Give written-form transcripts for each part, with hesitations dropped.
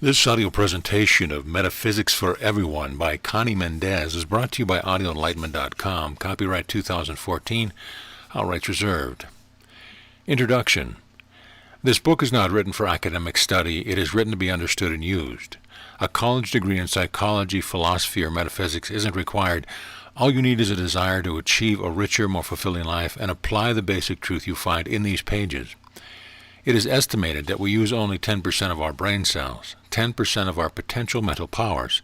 This audio presentation of Metaphysics for Everyone by Connie Mendez is brought to you by audioenlightenment.com. Copyright 2014. All rights reserved. Introduction. This book is not written for academic study. It is written to be understood and used. A college degree in psychology, philosophy, or metaphysics isn't required. All you need is a desire to achieve a richer, more fulfilling life and apply the basic truth you find in these pages. It is estimated that we use only 10% of our brain cells, 10% of our potential mental powers.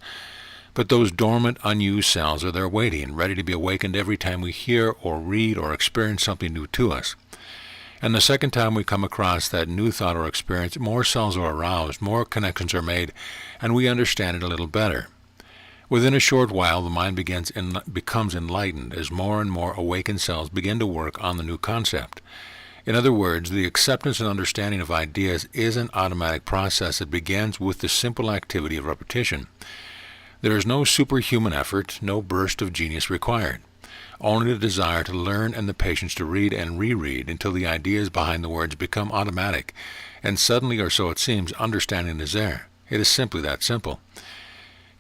But those dormant, unused cells are there waiting, ready to be awakened every time we hear or read or experience something new to us. And the second time we come across that new thought or experience, more cells are aroused, more connections are made, and we understand it a little better. Within a short while, the mind becomes enlightened as more and more awakened cells begin to work on the new concept. In other words, the acceptance and understanding of ideas is an automatic process that begins with the simple activity of repetition. There is no superhuman effort, no burst of genius required. Only the desire to learn and the patience to read and reread until the ideas behind the words become automatic, and suddenly, or so it seems, understanding is there. It is simply that simple.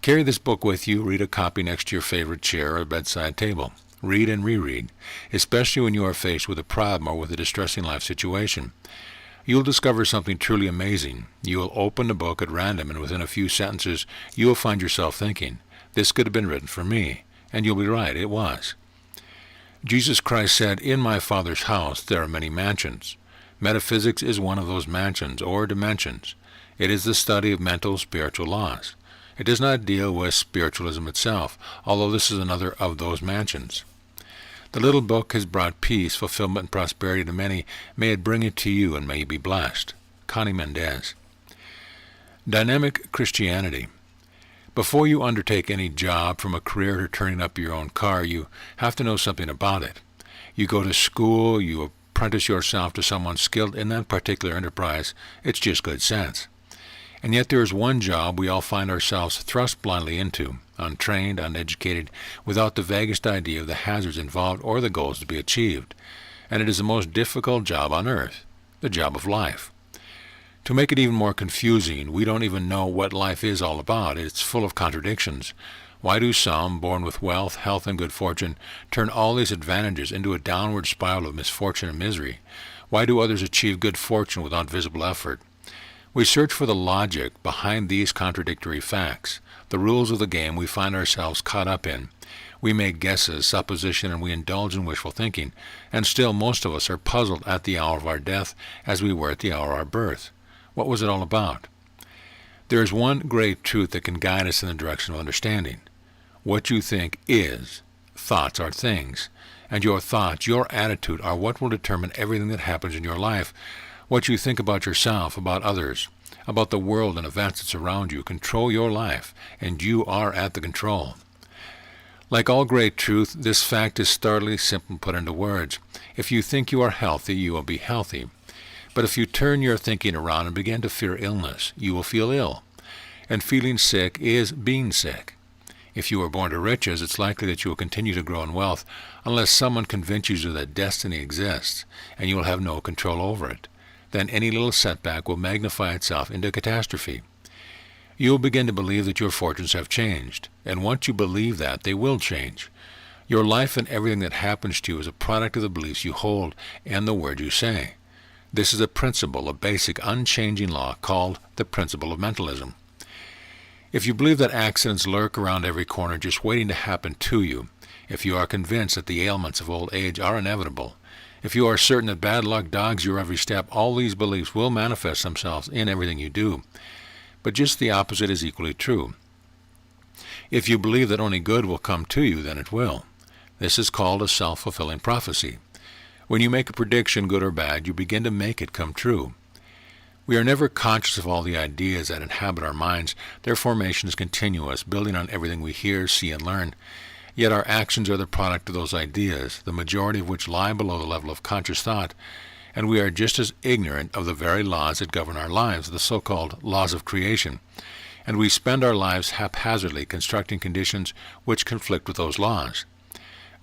Carry this book with you, read a copy next to your favorite chair or bedside table. Read and reread, especially when you are faced with a problem or with a distressing life situation. You'll discover something truly amazing. You will open the book at random, and within a few sentences, you will find yourself thinking, "This could have been written for me." And you'll be right, it was. Jesus Christ said, "In my Father's house there are many mansions." Metaphysics is one of those mansions, or dimensions. It is the study of mental, spiritual laws. It does not deal with spiritualism itself, although this is another of those mansions. The little book has brought peace, fulfillment, and prosperity to many. May it bring it to you, and may you be blessed. Connie Mendez. Dynamic Christianity. Before you undertake any job, from a career to turning up your own car, you have to know something about it. You go to school, you apprentice yourself to someone skilled in that particular enterprise. It's just good sense. And yet there is one job we all find ourselves thrust blindly into, untrained, uneducated, without the vaguest idea of the hazards involved or the goals to be achieved. And it is the most difficult job on earth, the job of life. To make it even more confusing, we don't even know what life is all about. It's full of contradictions. Why do some, born with wealth, health, and good fortune, turn all these advantages into a downward spiral of misfortune and misery? Why do others achieve good fortune without visible effort? We search for the logic behind these contradictory facts, the rules of the game we find ourselves caught up in. We make guesses, supposition, and we indulge in wishful thinking, and still most of us are puzzled at the hour of our death as we were at the hour of our birth. What was it all about? There is one great truth that can guide us in the direction of understanding. What you think is. Thoughts are things, and your thoughts, your attitude, are what will determine everything that happens in your life. What you think about yourself, about others, about the world and events that surround you control your life, and you are at the control. Like all great truth, this fact is startlingly simple put into words. If you think you are healthy, you will be healthy. But if you turn your thinking around and begin to fear illness, you will feel ill. And feeling sick is being sick. If you are born to riches, it's likely that you will continue to grow in wealth unless someone convinces you that destiny exists, and you will have no control over it. Then any little setback will magnify itself into catastrophe. You will begin to believe that your fortunes have changed, and once you believe that, they will change. Your life and everything that happens to you is a product of the beliefs you hold and the words you say. This is a principle, a basic, unchanging law called the principle of mentalism. If you believe that accidents lurk around every corner just waiting to happen to you, if you are convinced that the ailments of old age are inevitable, if you are certain that bad luck dogs your every step, all these beliefs will manifest themselves in everything you do. But just the opposite is equally true. If you believe that only good will come to you, then it will. This is called a self-fulfilling prophecy. When you make a prediction, good or bad, you begin to make it come true. We are never conscious of all the ideas that inhabit our minds. Their formation is continuous, building on everything we hear, see, and learn. Yet our actions are the product of those ideas, the majority of which lie below the level of conscious thought, and we are just as ignorant of the very laws that govern our lives, the so-called laws of creation, and we spend our lives haphazardly constructing conditions which conflict with those laws.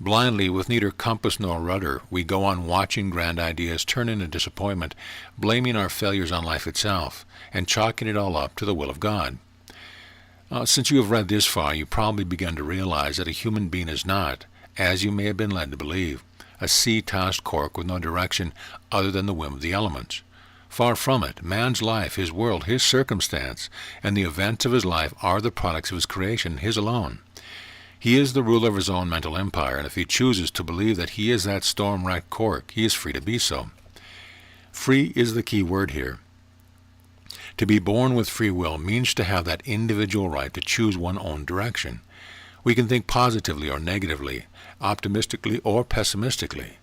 Blindly, with neither compass nor rudder, we go on watching grand ideas turn into disappointment, blaming our failures on life itself, and chalking it all up to the will of God. Since you have read this far, you probably begun to realize that a human being is not, as you may have been led to believe, a sea-tossed cork with no direction other than the whim of the elements. Far from it. Man's life, his world, his circumstance, and the events of his life are the products of his creation, his alone. He is the ruler of his own mental empire, and if he chooses to believe that he is that storm-racked cork, he is free to be so. Free is the key word here. To be born with free will means to have that individual right to choose one's own direction. We can think positively or negatively, optimistically or pessimistically.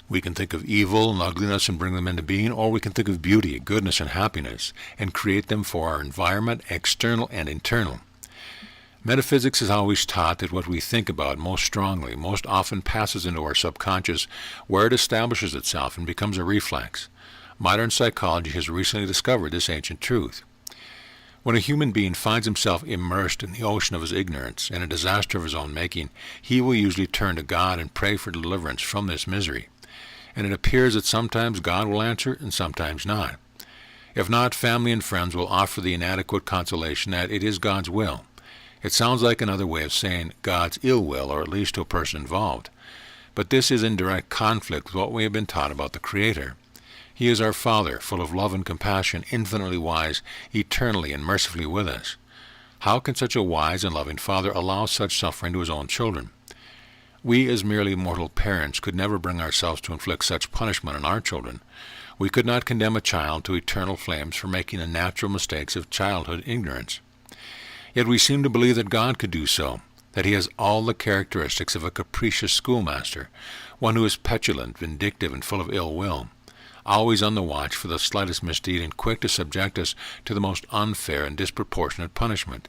We can think of evil and ugliness and bring them into being, or we can think of beauty, goodness, and happiness, and create them for our environment, external and internal. Metaphysics has always taught that what we think about most strongly, most often passes into our subconscious, where it establishes itself and becomes a reflex. Modern psychology has recently discovered this ancient truth. When a human being finds himself immersed in the ocean of his ignorance and a disaster of his own making, he will usually turn to God and pray for deliverance from this misery. And it appears that sometimes God will answer and sometimes not. If not, family and friends will offer the inadequate consolation that it is God's will. It sounds like another way of saying God's ill will, or at least to a person involved. But this is in direct conflict with what we have been taught about the Creator. He is our Father, full of love and compassion, infinitely wise, eternally and mercifully with us. How can such a wise and loving Father allow such suffering to his own children? We, as merely mortal parents, could never bring ourselves to inflict such punishment on our children. We could not condemn a child to eternal flames for making the natural mistakes of childhood ignorance. Yet we seem to believe that God could do so, that he has all the characteristics of a capricious schoolmaster, one who is petulant, vindictive, and full of ill will, always on the watch for the slightest misdeed and quick to subject us to the most unfair and disproportionate punishment.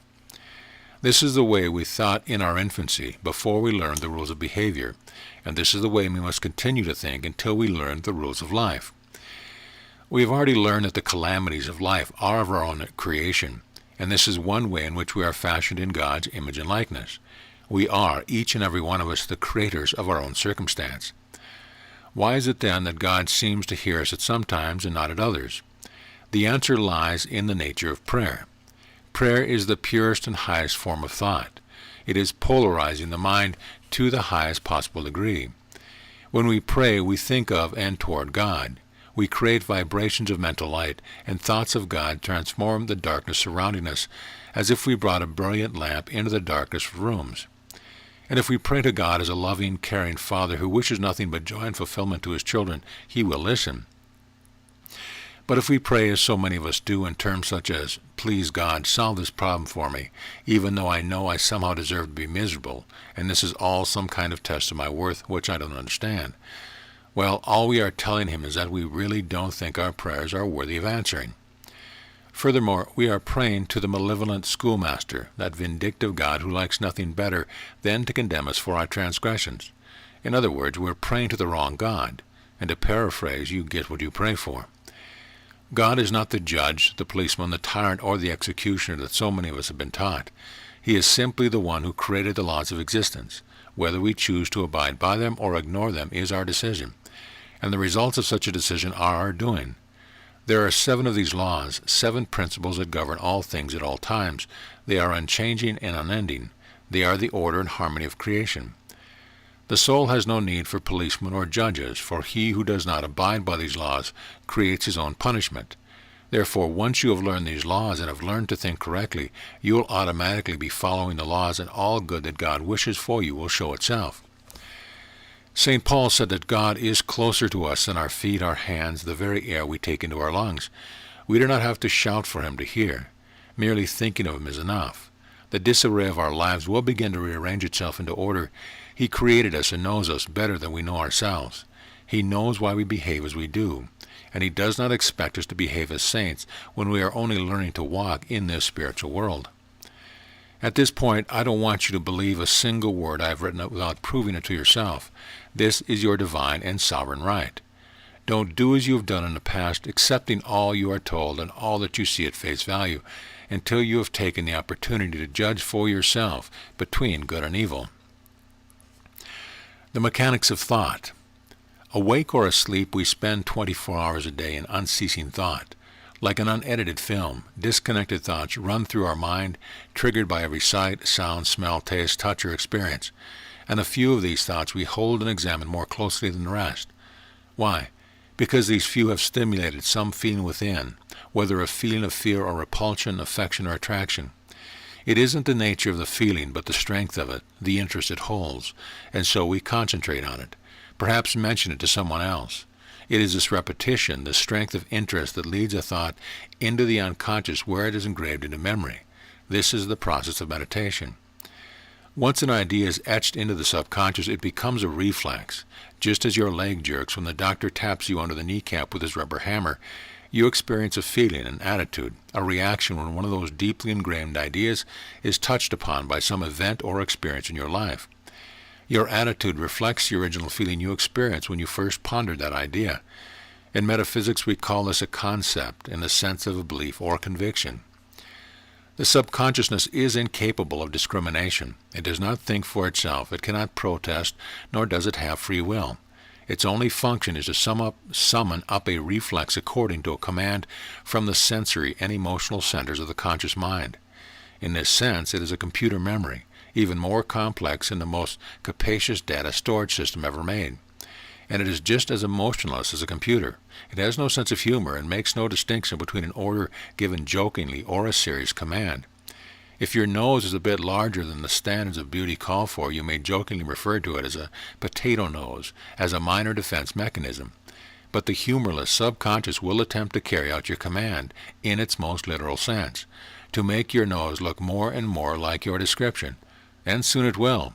This is the way we thought in our infancy, before we learned the rules of behavior, and this is the way we must continue to think until we learn the rules of life. We have already learned that the calamities of life are of our own creation, and this is one way in which we are fashioned in God's image and likeness. We are, each and every one of us, the creators of our own circumstance. Why is it then that God seems to hear us at some times and not at others? The answer lies in the nature of prayer. Prayer is the purest and highest form of thought. It is polarizing the mind to the highest possible degree. When we pray, we think of and toward God. We create vibrations of mental light, and thoughts of God transform the darkness surrounding us, as if we brought a brilliant lamp into the darkest of rooms. And if we pray to God as a loving, caring Father who wishes nothing but joy and fulfillment to his children, he will listen. But if we pray, as so many of us do, in terms such as, "Please God, solve this problem for me, even though I know I somehow deserve to be miserable, and this is all some kind of test of my worth, which I don't understand," well, all we are telling him is that we really don't think our prayers are worthy of answering. Furthermore, we are praying to the malevolent schoolmaster, that vindictive God who likes nothing better than to condemn us for our transgressions. In other words, we're praying to the wrong God, and to paraphrase, you get what you pray for. God is not the judge, the policeman, the tyrant, or the executioner that so many of us have been taught. He is simply the one who created the laws of existence. Whether we choose to abide by them or ignore them is our decision, and the results of such a decision are our doing. There are 7 of these laws, 7 principles that govern all things at all times. They are unchanging and unending. They are the order and harmony of creation. The soul has no need for policemen or judges, for he who does not abide by these laws creates his own punishment. Therefore, once you have learned these laws and have learned to think correctly, you will automatically be following the laws, and all good that God wishes for you will show itself. St. Paul said that God is closer to us than our feet, our hands, the very air we take into our lungs. We do not have to shout for him to hear. Merely thinking of him is enough. The disarray of our lives will begin to rearrange itself into order. He created us and knows us better than we know ourselves. He knows why we behave as we do, and he does not expect us to behave as saints when we are only learning to walk in this spiritual world. At this point, I don't want you to believe a single word I have written without proving it to yourself. This is your divine and sovereign right. Don't do as you have done in the past, accepting all you are told and all that you see at face value, until you have taken the opportunity to judge for yourself between good and evil. The mechanics of thought. Awake or asleep, we spend 24 hours a day in unceasing thought. Like an unedited film, disconnected thoughts run through our mind, triggered by every sight, sound, smell, taste, touch, or experience. And a few of these thoughts we hold and examine more closely than the rest. Why? Because these few have stimulated some feeling within, whether a feeling of fear or repulsion, affection or attraction. It isn't the nature of the feeling, but the strength of it, the interest it holds, and so we concentrate on it, perhaps mention it to someone else. It is this repetition, the strength of interest, that leads a thought into the unconscious where it is engraved into memory. This is the process of meditation. Once an idea is etched into the subconscious, it becomes a reflex. Just as your leg jerks when the doctor taps you under the kneecap with his rubber hammer, you experience a feeling, an attitude, a reaction when one of those deeply ingrained ideas is touched upon by some event or experience in your life. Your attitude reflects the original feeling you experienced when you first pondered that idea. In metaphysics, we call this a concept in the sense of a belief or conviction. The subconsciousness is incapable of discrimination. It does not think for itself. It cannot protest, nor does it have free will. Its only function is to summon up a reflex according to a command from the sensory and emotional centers of the conscious mind. In this sense, it is a computer memory, even more complex than the most capacious data storage system ever made. And it is just as emotionless as a computer. It has no sense of humor and makes no distinction between an order given jokingly or a serious command. If your nose is a bit larger than the standards of beauty call for, you may jokingly refer to it as a potato nose, as a minor defense mechanism. But the humorless subconscious will attempt to carry out your command in its most literal sense, to make your nose look more and more like your description. And soon it will.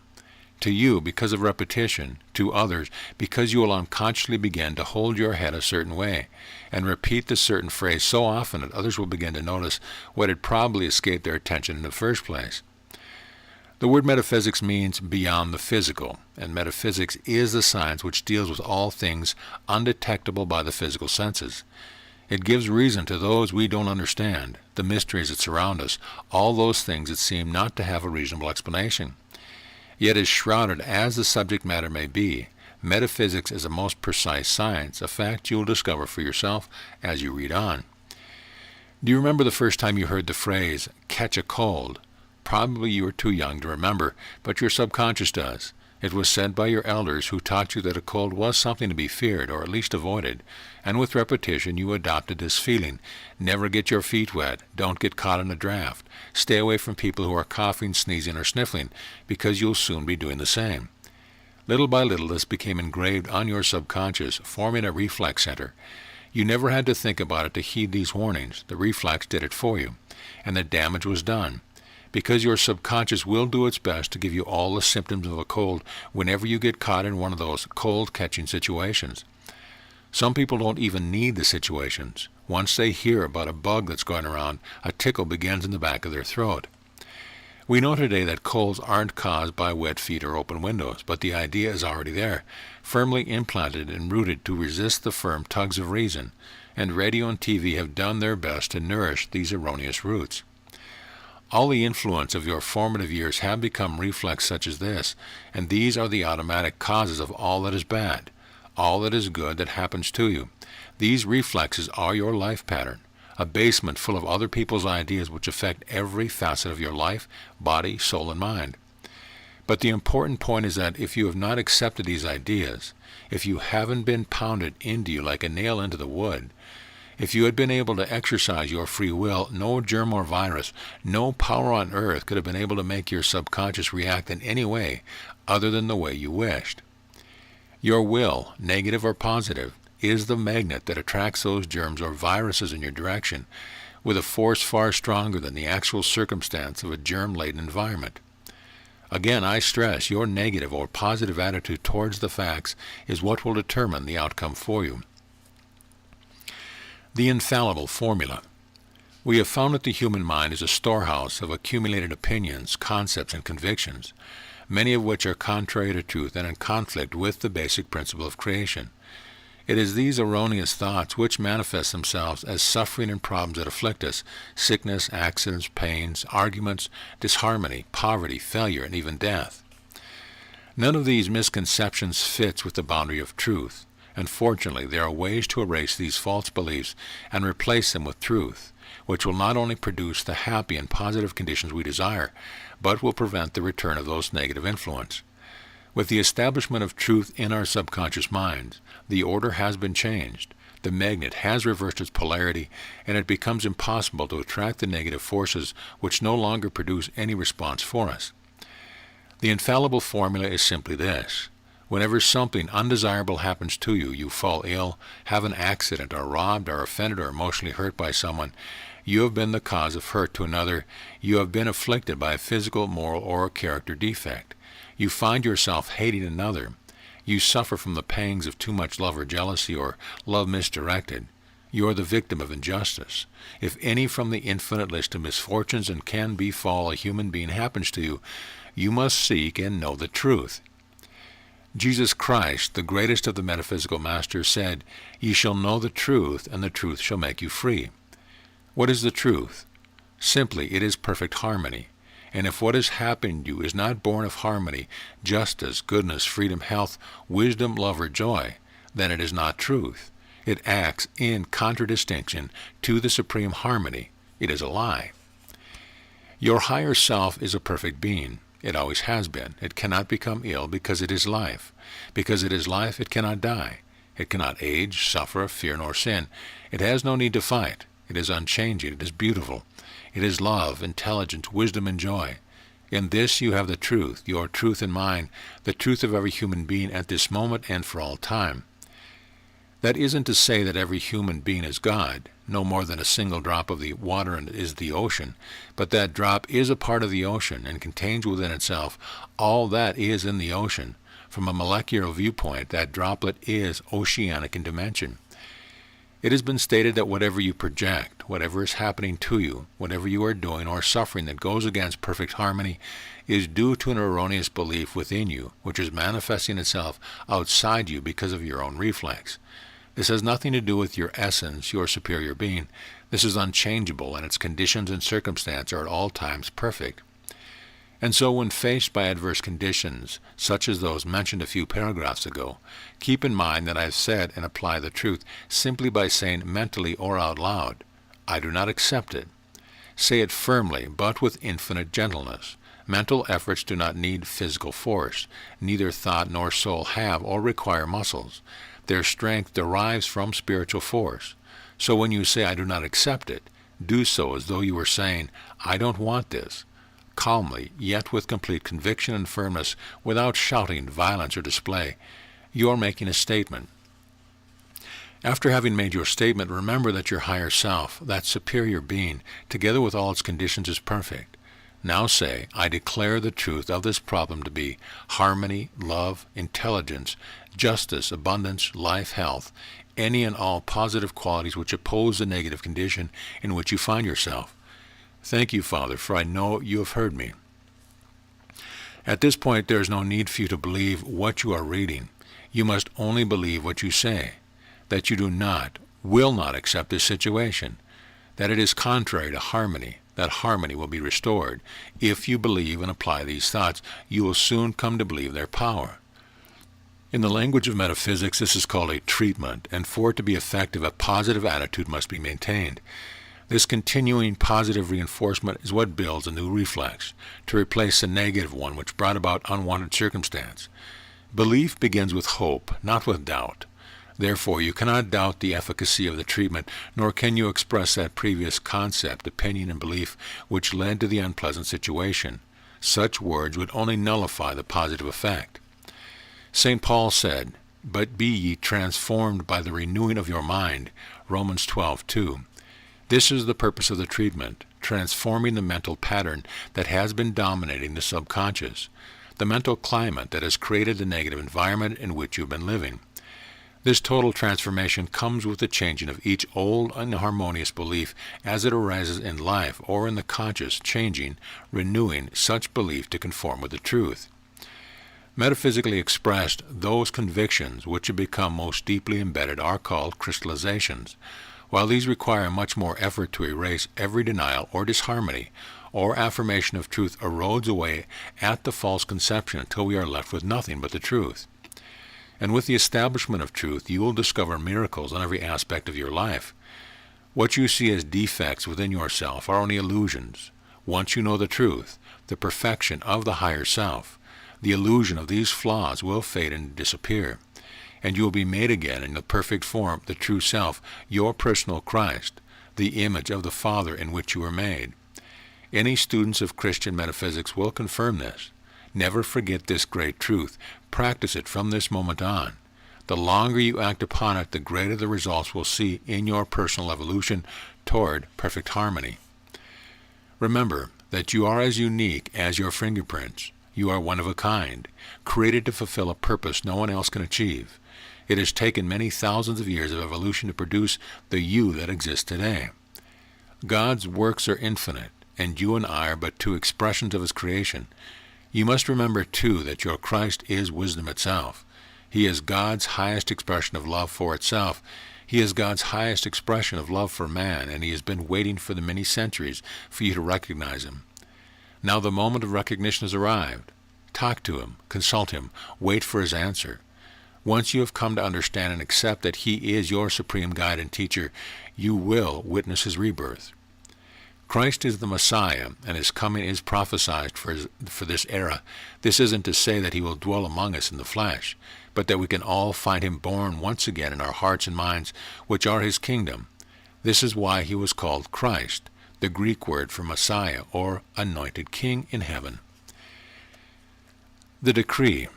To you, because of repetition. To others, because you will unconsciously begin to hold your head a certain way, and repeat the certain phrase so often that others will begin to notice what had probably escaped their attention in the first place. The word metaphysics means beyond the physical, and metaphysics is the science which deals with all things undetectable by the physical senses. It gives reason to those we don't understand, the mysteries that surround us, all those things that seem not to have a reasonable explanation. Yet as shrouded as the subject matter may be, metaphysics is a most precise science, a fact you will discover for yourself as you read on. Do you remember the first time you heard the phrase, catch a cold? Probably you were too young to remember, but your subconscious does. It was said by your elders who taught you that a cold was something to be feared or at least avoided, and with repetition you adopted this feeling. Never get your feet wet, don't get caught in a draft, stay away from people who are coughing, sneezing, or sniffling, because you'll soon be doing the same. Little by little this became engraved on your subconscious, forming a reflex center. You never had to think about it to heed these warnings. The reflex did it for you, and the damage was done. Because your subconscious will do its best to give you all the symptoms of a cold whenever you get caught in one of those cold-catching situations. Some people don't even need the situations. Once they hear about a bug that's going around, a tickle begins in the back of their throat. We know today that colds aren't caused by wet feet or open windows, but the idea is already there, firmly implanted and rooted to resist the firm tugs of reason, and radio and TV have done their best to nourish these erroneous roots. All the influence of your formative years have become reflex such as this, and these are the automatic causes of all that is bad, all that is good that happens to you. These reflexes are your life pattern, a basement full of other people's ideas which affect every facet of your life, body, soul, and mind. But the important point is that if you have not accepted these ideas, if you haven't been pounded into you like a nail into the wood, if you had been able to exercise your free will, no germ or virus, no power on earth could have been able to make your subconscious react in any way other than the way you wished. Your will, negative or positive, is the magnet that attracts those germs or viruses in your direction with a force far stronger than the actual circumstance of a germ-laden environment. Again, I stress, your negative or positive attitude towards the facts is what will determine the outcome for you. The infallible formula. We have found that the human mind is a storehouse of accumulated opinions, concepts, and convictions, many of which are contrary to truth and in conflict with the basic principle of creation. It is these erroneous thoughts which manifest themselves as suffering and problems that afflict us, sickness, accidents, pains, arguments, disharmony, poverty, failure, and even death. None of these misconceptions fits with the boundary of truth. Unfortunately, there are ways to erase these false beliefs and replace them with truth, which will not only produce the happy and positive conditions we desire, but will prevent the return of those negative influences. With the establishment of truth in our subconscious minds, the order has been changed. The magnet has reversed its polarity, and it becomes impossible to attract the negative forces which no longer produce any response for us. The infallible formula is simply this. Whenever something undesirable happens to you, you fall ill, have an accident, are robbed, are offended, or emotionally hurt by someone, you have been the cause of hurt to another, you have been afflicted by a physical, moral, or character defect. You find yourself hating another. You suffer from the pangs of too much love or jealousy, or love misdirected. You are the victim of injustice. If any from the infinite list of misfortunes and can befall a human being happens to you, you must seek and know the truth. Jesus Christ, the greatest of the metaphysical masters, said, "Ye shall know the truth, and the truth shall make you free." What is the truth? Simply, it is perfect harmony. And if what has happened to you is not born of harmony, justice, goodness, freedom, health, wisdom, love, or joy, then it is not truth. It acts in contradistinction to the supreme harmony. It is a lie. Your higher self is a perfect being. It always has been. It cannot become ill because it is life. Because it is life, it cannot die. It cannot age, suffer, fear, nor sin. It has no need to fight. It is unchanging. It is beautiful. It is love, intelligence, wisdom, and joy. In this you have the truth, your truth and mine, the truth of every human being at this moment and for all time. That isn't to say that every human being is God, no more than a single drop of the water is the ocean, but that drop is a part of the ocean and contains within itself all that is in the ocean. From a molecular viewpoint, that droplet is oceanic in dimension. It has been stated that whatever you project, whatever is happening to you, whatever you are doing or suffering that goes against perfect harmony, is due to an erroneous belief within you, which is manifesting itself outside you because of your own reflex. This has nothing to do with your essence, your superior being. This is unchangeable, and its conditions and circumstances are at all times perfect. And so when faced by adverse conditions, such as those mentioned a few paragraphs ago, keep in mind that I have said and apply the truth simply by saying mentally or out loud, "I do not accept it." Say it firmly, but with infinite gentleness. Mental efforts do not need physical force. Neither thought nor soul have or require muscles. Their strength derives from spiritual force. So when you say, "I do not accept it," do so as though you were saying, "I don't want this." Calmly, yet with complete conviction and firmness, without shouting, violence, or display. You are making a statement. After having made your statement, remember that your higher self, that superior being, together with all its conditions, is perfect. Now say, "I declare the truth of this problem to be harmony, love, intelligence, justice, abundance, life, health, any and all positive qualities which oppose the negative condition in which you find yourself." Thank you, Father, for I know you have heard me. At this point, there is no need for you to believe what you are reading. You must only believe what you say, that you do not, will not accept this situation, that it is contrary to harmony, that harmony will be restored. If you believe and apply these thoughts, you will soon come to believe their power. In the language of metaphysics, this is called a treatment, and for it to be effective, a positive attitude must be maintained. This continuing positive reinforcement is what builds a new reflex, to replace the negative one which brought about unwanted circumstance. Belief begins with hope, not with doubt. Therefore, you cannot doubt the efficacy of the treatment, nor can you express that previous concept, opinion, and belief which led to the unpleasant situation. Such words would only nullify the positive effect. St. Paul said, "But be ye transformed by the renewing of your mind," Romans 12:2. This is the purpose of the treatment, transforming the mental pattern that has been dominating the subconscious, the mental climate that has created the negative environment in which you have been living. This total transformation comes with the changing of each old inharmonious belief as it arises in life or in the conscious, changing, renewing such belief to conform with the truth. Metaphysically expressed, those convictions which have become most deeply embedded are called crystallizations. While these require much more effort to erase, every denial or disharmony or affirmation of truth erodes away at the false conception until we are left with nothing but the truth. And with the establishment of truth, you will discover miracles in every aspect of your life. What you see as defects within yourself are only illusions. Once you know the truth, the perfection of the higher self, the illusion of these flaws will fade and disappear, and you will be made again in the perfect form, the true self, your personal Christ, the image of the Father in which you were made. Any students of Christian metaphysics will confirm this. Never forget this great truth. Practice it from this moment on. The longer you act upon it, the greater the results we'll see in your personal evolution toward perfect harmony. Remember that you are as unique as your fingerprints. You are one of a kind, created to fulfill a purpose no one else can achieve. It has taken many thousands of years of evolution to produce the you that exists today. God's works are infinite, and you and I are but two expressions of his creation. You must remember, too, that your Christ is wisdom itself. He is God's highest expression of love for itself. He is God's highest expression of love for man, and he has been waiting for the many centuries for you to recognize him. Now the moment of recognition has arrived. Talk to him, consult him, wait for his answer. Once you have come to understand and accept that he is your supreme guide and teacher, you will witness his rebirth. Christ is the Messiah, and his coming is prophesied for this era. This isn't to say that he will dwell among us in the flesh, but that we can all find him born once again in our hearts and minds, which are his kingdom. This is why he was called Christ, the Greek word for Messiah, or anointed king in heaven. The decree.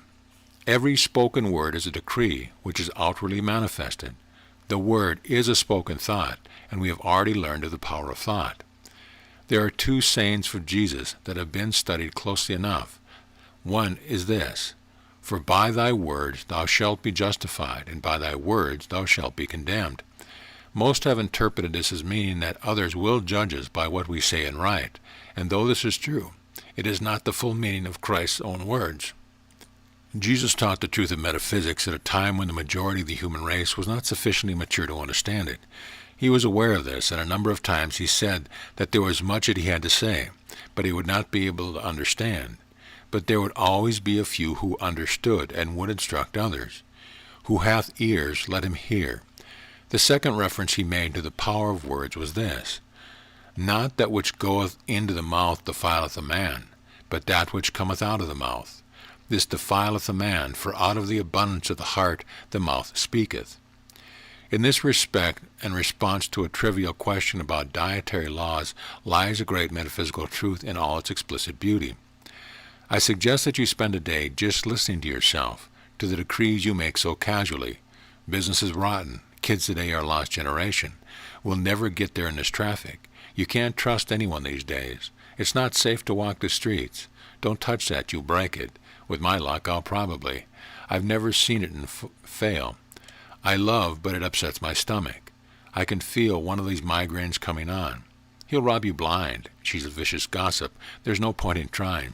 Every spoken word is a decree, which is outwardly manifested. The word is a spoken thought, and we have already learned of the power of thought. There are two sayings for Jesus that have been studied closely enough. One is this: "For by thy words thou shalt be justified, and by thy words thou shalt be condemned." Most have interpreted this as meaning that others will judge us by what we say and write, and though this is true, it is not the full meaning of Christ's own words. Jesus taught the truth of metaphysics at a time when the majority of the human race was not sufficiently mature to understand it. He was aware of this, and a number of times he said that there was much that he had to say, but he would not be able to understand. But there would always be a few who understood and would instruct others. "Who hath ears, let him hear." The second reference he made to the power of words was this: "Not that which goeth into the mouth defileth a man, but that which cometh out of the mouth. This defileth a man, for out of the abundance of the heart the mouth speaketh." In this respect, and response to a trivial question about dietary laws, lies a great metaphysical truth in all its explicit beauty. I suggest that you spend a day just listening to yourself, to the decrees you make so casually. Business is rotten. Kids today are a lost generation. We'll never get there in this traffic. You can't trust anyone these days. It's not safe to walk the streets. Don't touch that, you'll break it. With my luck, I'll probably. I've never seen it fail. I love, but it upsets my stomach. I can feel one of these migraines coming on. He'll rob you blind. She's a vicious gossip. There's no point in trying.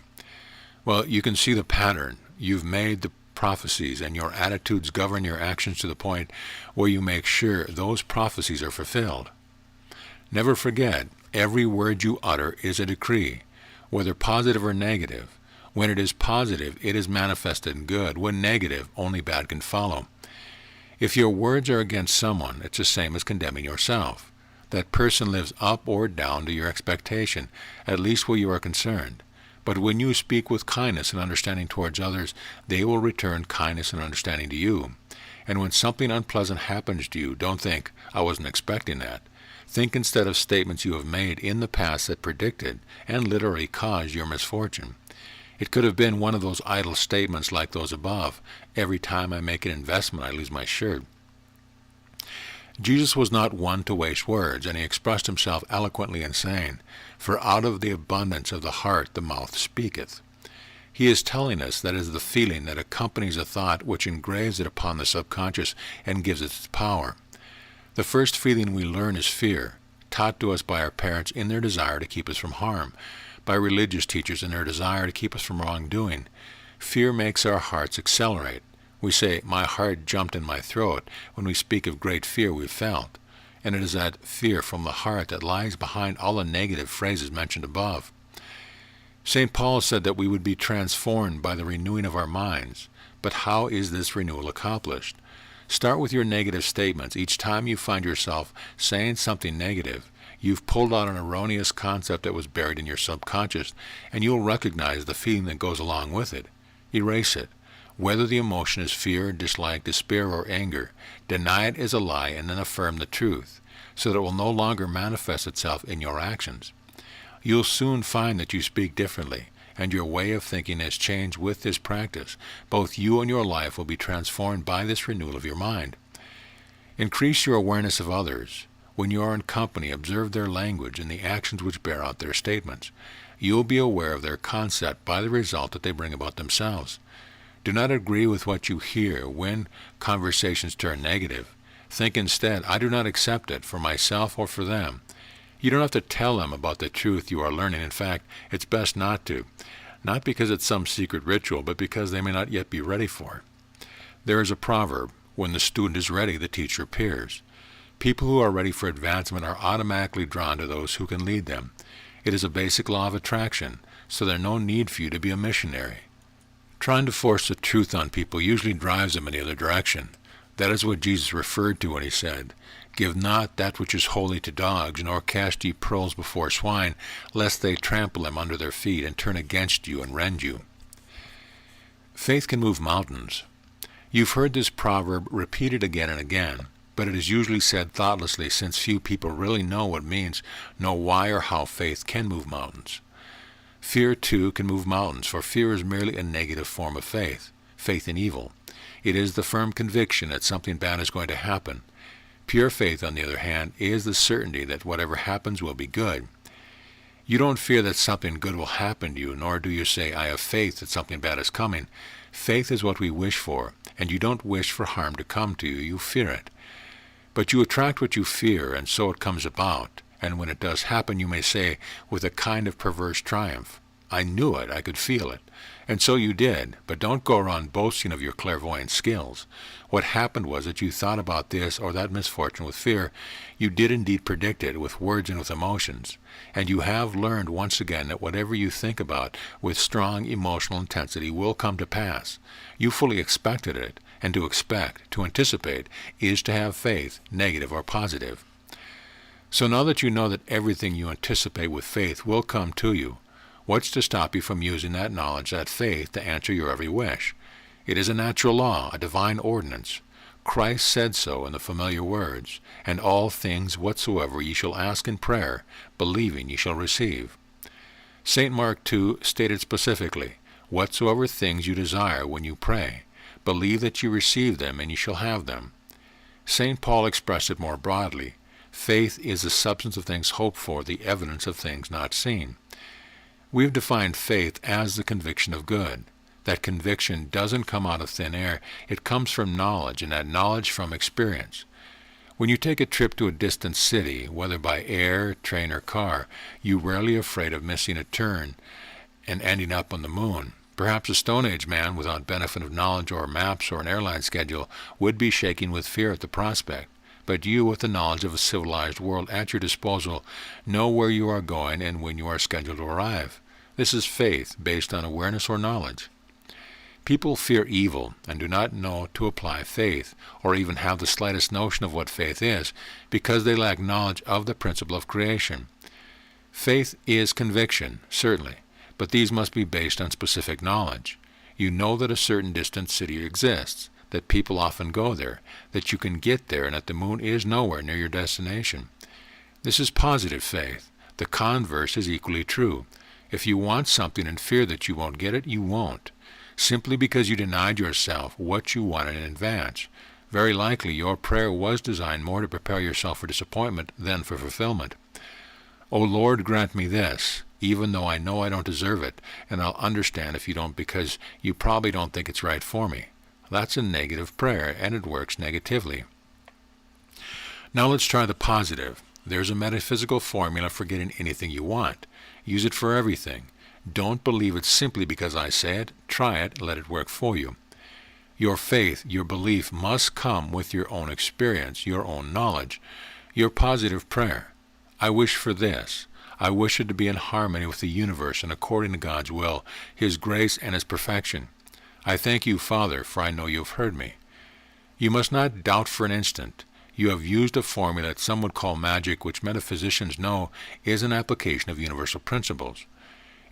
Well, you can see the pattern. You've made the prophecies, and your attitudes govern your actions to the point where you make sure those prophecies are fulfilled. Never forget, every word you utter is a decree, whether positive or negative. When it is positive, it is manifested in good. When negative, only bad can follow. If your words are against someone, it's the same as condemning yourself. That person lives up or down to your expectation, at least where you are concerned. But when you speak with kindness and understanding towards others, they will return kindness and understanding to you. And when something unpleasant happens to you, don't think, "I wasn't expecting that." Think instead of statements you have made in the past that predicted and literally caused your misfortune. It could have been one of those idle statements like those above: "Every time I make an investment, I lose my shirt." Jesus was not one to waste words, and he expressed himself eloquently in saying, "For out of the abundance of the heart the mouth speaketh." He is telling us that it is the feeling that accompanies a thought which engraves it upon the subconscious and gives it its power. The first feeling we learn is fear, taught to us by our parents in their desire to keep us from harm, by religious teachers in their desire to keep us from wrongdoing. Fear makes our hearts accelerate. We say, "My heart jumped in my throat," when we speak of great fear we felt. And it is that fear from the heart that lies behind all the negative phrases mentioned above. St. Paul said that we would be transformed by the renewing of our minds. But how is this renewal accomplished? Start with your negative statements. Each time you find yourself saying something negative, you've pulled out an erroneous concept that was buried in your subconscious, and you'll recognize the feeling that goes along with it. Erase it. Whether the emotion is fear, dislike, despair, or anger, deny it as a lie and then affirm the truth, so that it will no longer manifest itself in your actions. You'll soon find that you speak differently, and your way of thinking has changed with this practice. Both you and your life will be transformed by this renewal of your mind. Increase your awareness of others. When you are in company, observe their language and the actions which bear out their statements. You will be aware of their concept by the result that they bring about themselves. Do not agree with what you hear when conversations turn negative. Think instead, I do not accept it for myself or for them. You don't have to tell them about the truth you are learning. In fact, it's best not to. Not because it's some secret ritual, but because they may not yet be ready for it. There is a proverb, when the student is ready, the teacher appears. People who are ready for advancement are automatically drawn to those who can lead them. It is a basic law of attraction, so there's no need for you to be a missionary. Trying to force the truth on people usually drives them in the other direction. That is what Jesus referred to when he said, Give not that which is holy to dogs, nor cast ye pearls before swine, lest they trample them under their feet, and turn against you and rend you. Faith can move mountains. You've heard this proverb repeated again and again, but it is usually said thoughtlessly, since few people really know what it means, know why or how faith can move mountains. Fear, too, can move mountains, for fear is merely a negative form of faith, faith in evil. It is the firm conviction that something bad is going to happen. Pure faith, on the other hand, is the certainty that whatever happens will be good. You don't fear that something good will happen to you, nor do you say, I have faith that something bad is coming. Faith is what we wish for, and you don't wish for harm to come to you, you fear it. But you attract what you fear, and so it comes about. And when it does happen, you may say, with a kind of perverse triumph, I knew it, I could feel it. And so you did, but don't go around boasting of your clairvoyant skills. What happened was that you thought about this or that misfortune with fear. You did indeed predict it with words and with emotions. And you have learned once again that whatever you think about with strong emotional intensity will come to pass. You fully expected it, and to expect, to anticipate, is to have faith, negative or positive. So now that you know that everything you anticipate with faith will come to you, what's to stop you from using that knowledge, that faith, to answer your every wish? It is a natural law, a divine ordinance. Christ said so in the familiar words, and all things whatsoever ye shall ask in prayer, believing ye shall receive. St. Mark, too, stated specifically, whatsoever things you desire when you pray, believe that you receive them, and ye shall have them. St. Paul expressed it more broadly. Faith is the substance of things hoped for, the evidence of things not seen. We have defined faith as the conviction of good. That conviction doesn't come out of thin air. It comes from knowledge, and that knowledge from experience. When you take a trip to a distant city, whether by air, train, or car, you're rarely afraid of missing a turn and ending up on the moon. Perhaps a Stone Age man without benefit of knowledge or maps or an airline schedule would be shaking with fear at the prospect. But you, with the knowledge of a civilized world at your disposal, know where you are going and when you are scheduled to arrive. This is faith based on awareness or knowledge. People fear evil and do not know to apply faith, or even have the slightest notion of what faith is, because they lack knowledge of the principle of creation. Faith is conviction, certainly, but these must be based on specific knowledge. You know that a certain distant city exists, that people often go there, that you can get there, and that the moon is nowhere near your destination. This is positive faith. The converse is equally true. If you want something and fear that you won't get it, you won't, simply because you denied yourself what you wanted in advance. Very likely your prayer was designed more to prepare yourself for disappointment than for fulfillment. O Lord, grant me this, even though I know I don't deserve it, and I'll understand if you don't, because you probably don't think it's right for me. That's a negative prayer, and it works negatively. Now let's try the positive. There's a metaphysical formula for getting anything you want. Use it for everything. Don't believe it simply because I say it. Try it. Let it work for you. Your faith, your belief, must come with your own experience, your own knowledge. Your positive prayer. I wish for this. I wish it to be in harmony with the universe and according to God's will, His grace and His perfection. I thank you, Father, for I know you have heard me. You must not doubt for an instant. You have used a formula that some would call magic, which metaphysicians know is an application of universal principles.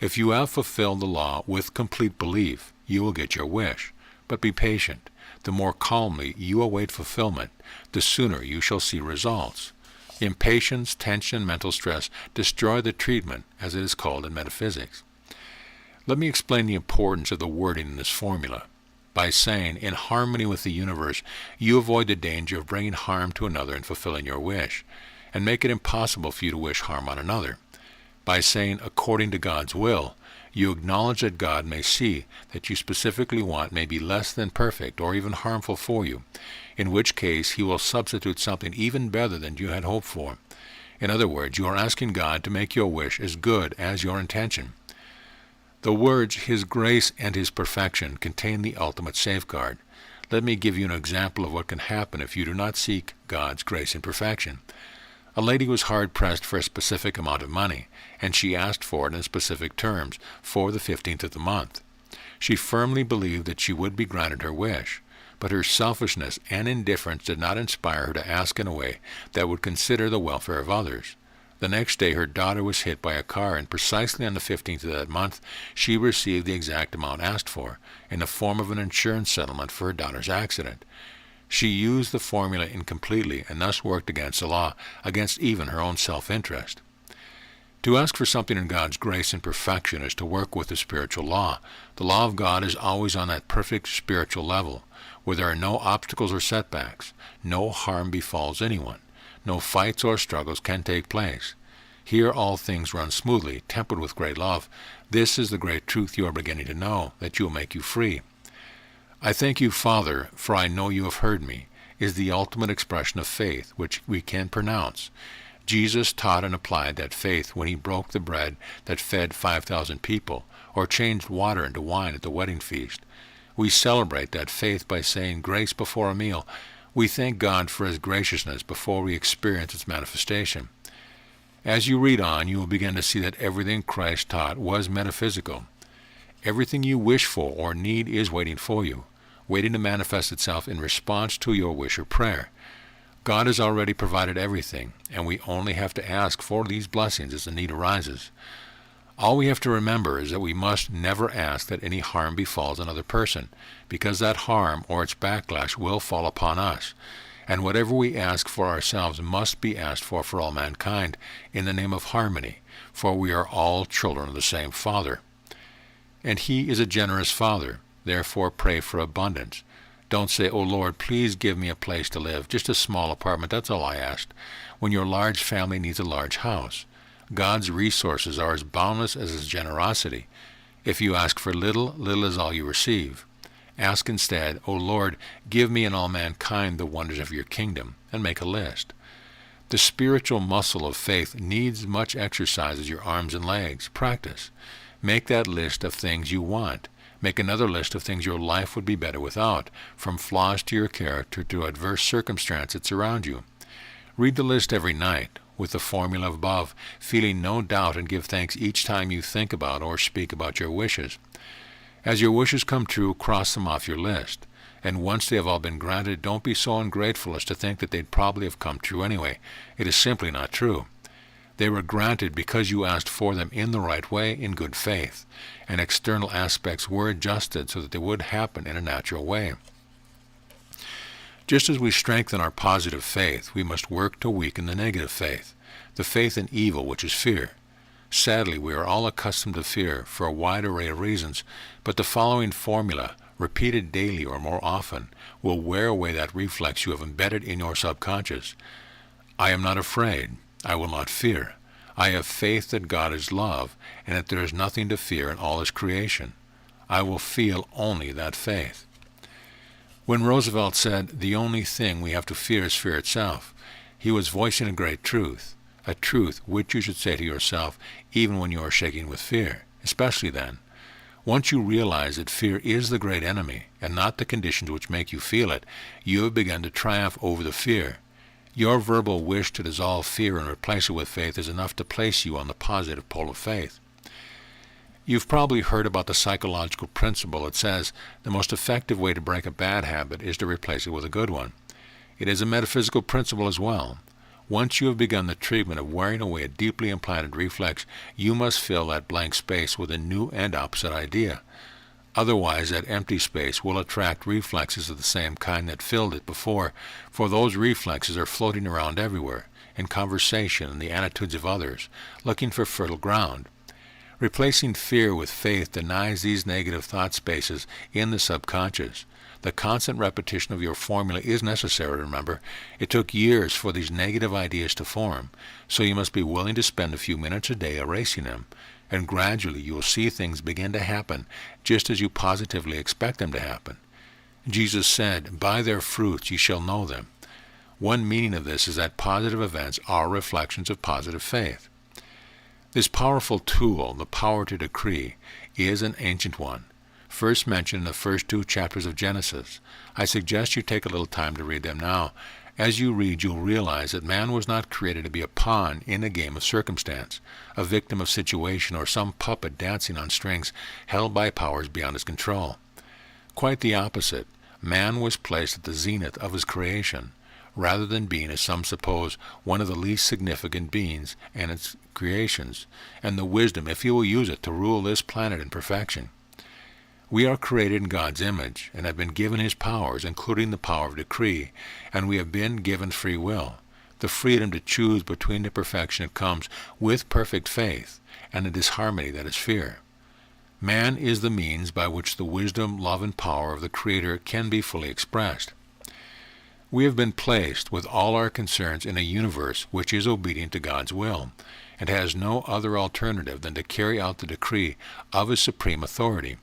If you have fulfilled the law with complete belief, you will get your wish. But be patient. The more calmly you await fulfillment, the sooner you shall see results. Impatience, tension, mental stress destroy the treatment, as it is called in metaphysics. Let me explain the importance of the wording in this formula. By saying, in harmony with the universe, you avoid the danger of bringing harm to another in fulfilling your wish, and make it impossible for you to wish harm on another. By saying, according to God's will, you acknowledge that God may see that you specifically want may be less than perfect or even harmful for you, in which case He will substitute something even better than you had hoped for. In other words, you are asking God to make your wish as good as your intention. The words, His grace and His perfection, contain the ultimate safeguard. Let me give you an example of what can happen if you do not seek God's grace and perfection. A lady was hard-pressed for a specific amount of money, and she asked for it in specific terms for the 15th of the month. She firmly believed that she would be granted her wish, but her selfishness and indifference did not inspire her to ask in a way that would consider the welfare of others. The next day her daughter was hit by a car, and precisely on the 15th of that month she received the exact amount asked for, in the form of an insurance settlement for her daughter's accident. She used the formula incompletely and thus worked against the law, against even her own self-interest. To ask for something in God's grace and perfection is to work with the spiritual law. The law of God is always on that perfect spiritual level, where there are no obstacles or setbacks, no harm befalls anyone. No fights or struggles can take place. Here all things run smoothly, tempered with great love. This is the great truth you are beginning to know, that you will make you free. I thank you, Father, for I know you have heard me, is the ultimate expression of faith, which we can pronounce. Jesus taught and applied that faith when He broke the bread that fed 5,000 people, or changed water into wine at the wedding feast. We celebrate that faith by saying grace before a meal. We thank God for His graciousness before we experience its manifestation. As you read on, you will begin to see that everything Christ taught was metaphysical. Everything you wish for or need is waiting for you, waiting to manifest itself in response to your wish or prayer. God has already provided everything, and we only have to ask for these blessings as the need arises. All we have to remember is that we must never ask that any harm befalls another person, because that harm or its backlash will fall upon us. And whatever we ask for ourselves must be asked for all mankind in the name of harmony, for we are all children of the same Father. And He is a generous Father, therefore pray for abundance. Don't say, "Oh Lord, please give me a place to live, just a small apartment, that's all I asked," when your large family needs a large house. God's resources are as boundless as His generosity. If you ask for little, little is all you receive. Ask instead, "O Lord, give me and all mankind the wonders of your kingdom," and make a list. The spiritual muscle of faith needs much exercise as your arms and legs. Practice. Make that list of things you want. Make another list of things your life would be better without, from flaws to your character to adverse circumstances that surround you. Read the list every night, with the formula above, feeling no doubt, and give thanks each time you think about or speak about your wishes. As your wishes come true, cross them off your list. And once they have all been granted, don't be so ungrateful as to think that they'd probably have come true anyway. It is simply not true. They were granted because you asked for them in the right way, in good faith, and external aspects were adjusted so that they would happen in a natural way. Just as we strengthen our positive faith, we must work to weaken the negative faith, the faith in evil, which is fear. Sadly, we are all accustomed to fear for a wide array of reasons, but the following formula, repeated daily or more often, will wear away that reflex you have embedded in your subconscious. I am not afraid. I will not fear. I have faith that God is love, and that there is nothing to fear in all His creation. I will feel only that faith. When Roosevelt said, "The only thing we have to fear is fear itself," he was voicing a great truth, a truth which you should say to yourself even when you are shaking with fear, especially then. Once you realize that fear is the great enemy, and not the conditions which make you feel it, you have begun to triumph over the fear. Your verbal wish to dissolve fear and replace it with faith is enough to place you on the positive pole of faith. You've probably heard about the psychological principle that says the most effective way to break a bad habit is to replace it with a good one. It is a metaphysical principle as well. Once you have begun the treatment of wearing away a deeply implanted reflex, you must fill that blank space with a new and opposite idea. Otherwise, that empty space will attract reflexes of the same kind that filled it before, for those reflexes are floating around everywhere, in conversation and the attitudes of others, looking for fertile ground. Replacing fear with faith denies these negative thought spaces in the subconscious. The constant repetition of your formula is necessary, remember. It took years for these negative ideas to form, so you must be willing to spend a few minutes a day erasing them, and gradually you will see things begin to happen just as you positively expect them to happen. Jesus said, "By their fruits ye shall know them." One meaning of this is that positive events are reflections of positive faith. This powerful tool, the power to decree, is an ancient one, first mentioned in the first 2 chapters of Genesis. I suggest you take a little time to read them now. As you read, you'll realize that man was not created to be a pawn in a game of circumstance, a victim of situation, or some puppet dancing on strings held by powers beyond his control. Quite the opposite. Man was placed at the zenith of his creation, rather than being, as some suppose, one of the least significant beings and its creations, and the wisdom, if he will use it, to rule this planet in perfection. We are created in God's image, and have been given his powers, including the power of decree, and we have been given free will, the freedom to choose between the perfection that comes with perfect faith and the disharmony that is fear. Man is the means by which the wisdom, love, and power of the Creator can be fully expressed. We have been placed with all our concerns in a universe which is obedient to God's will, and has no other alternative than to carry out the decree of his supreme authority.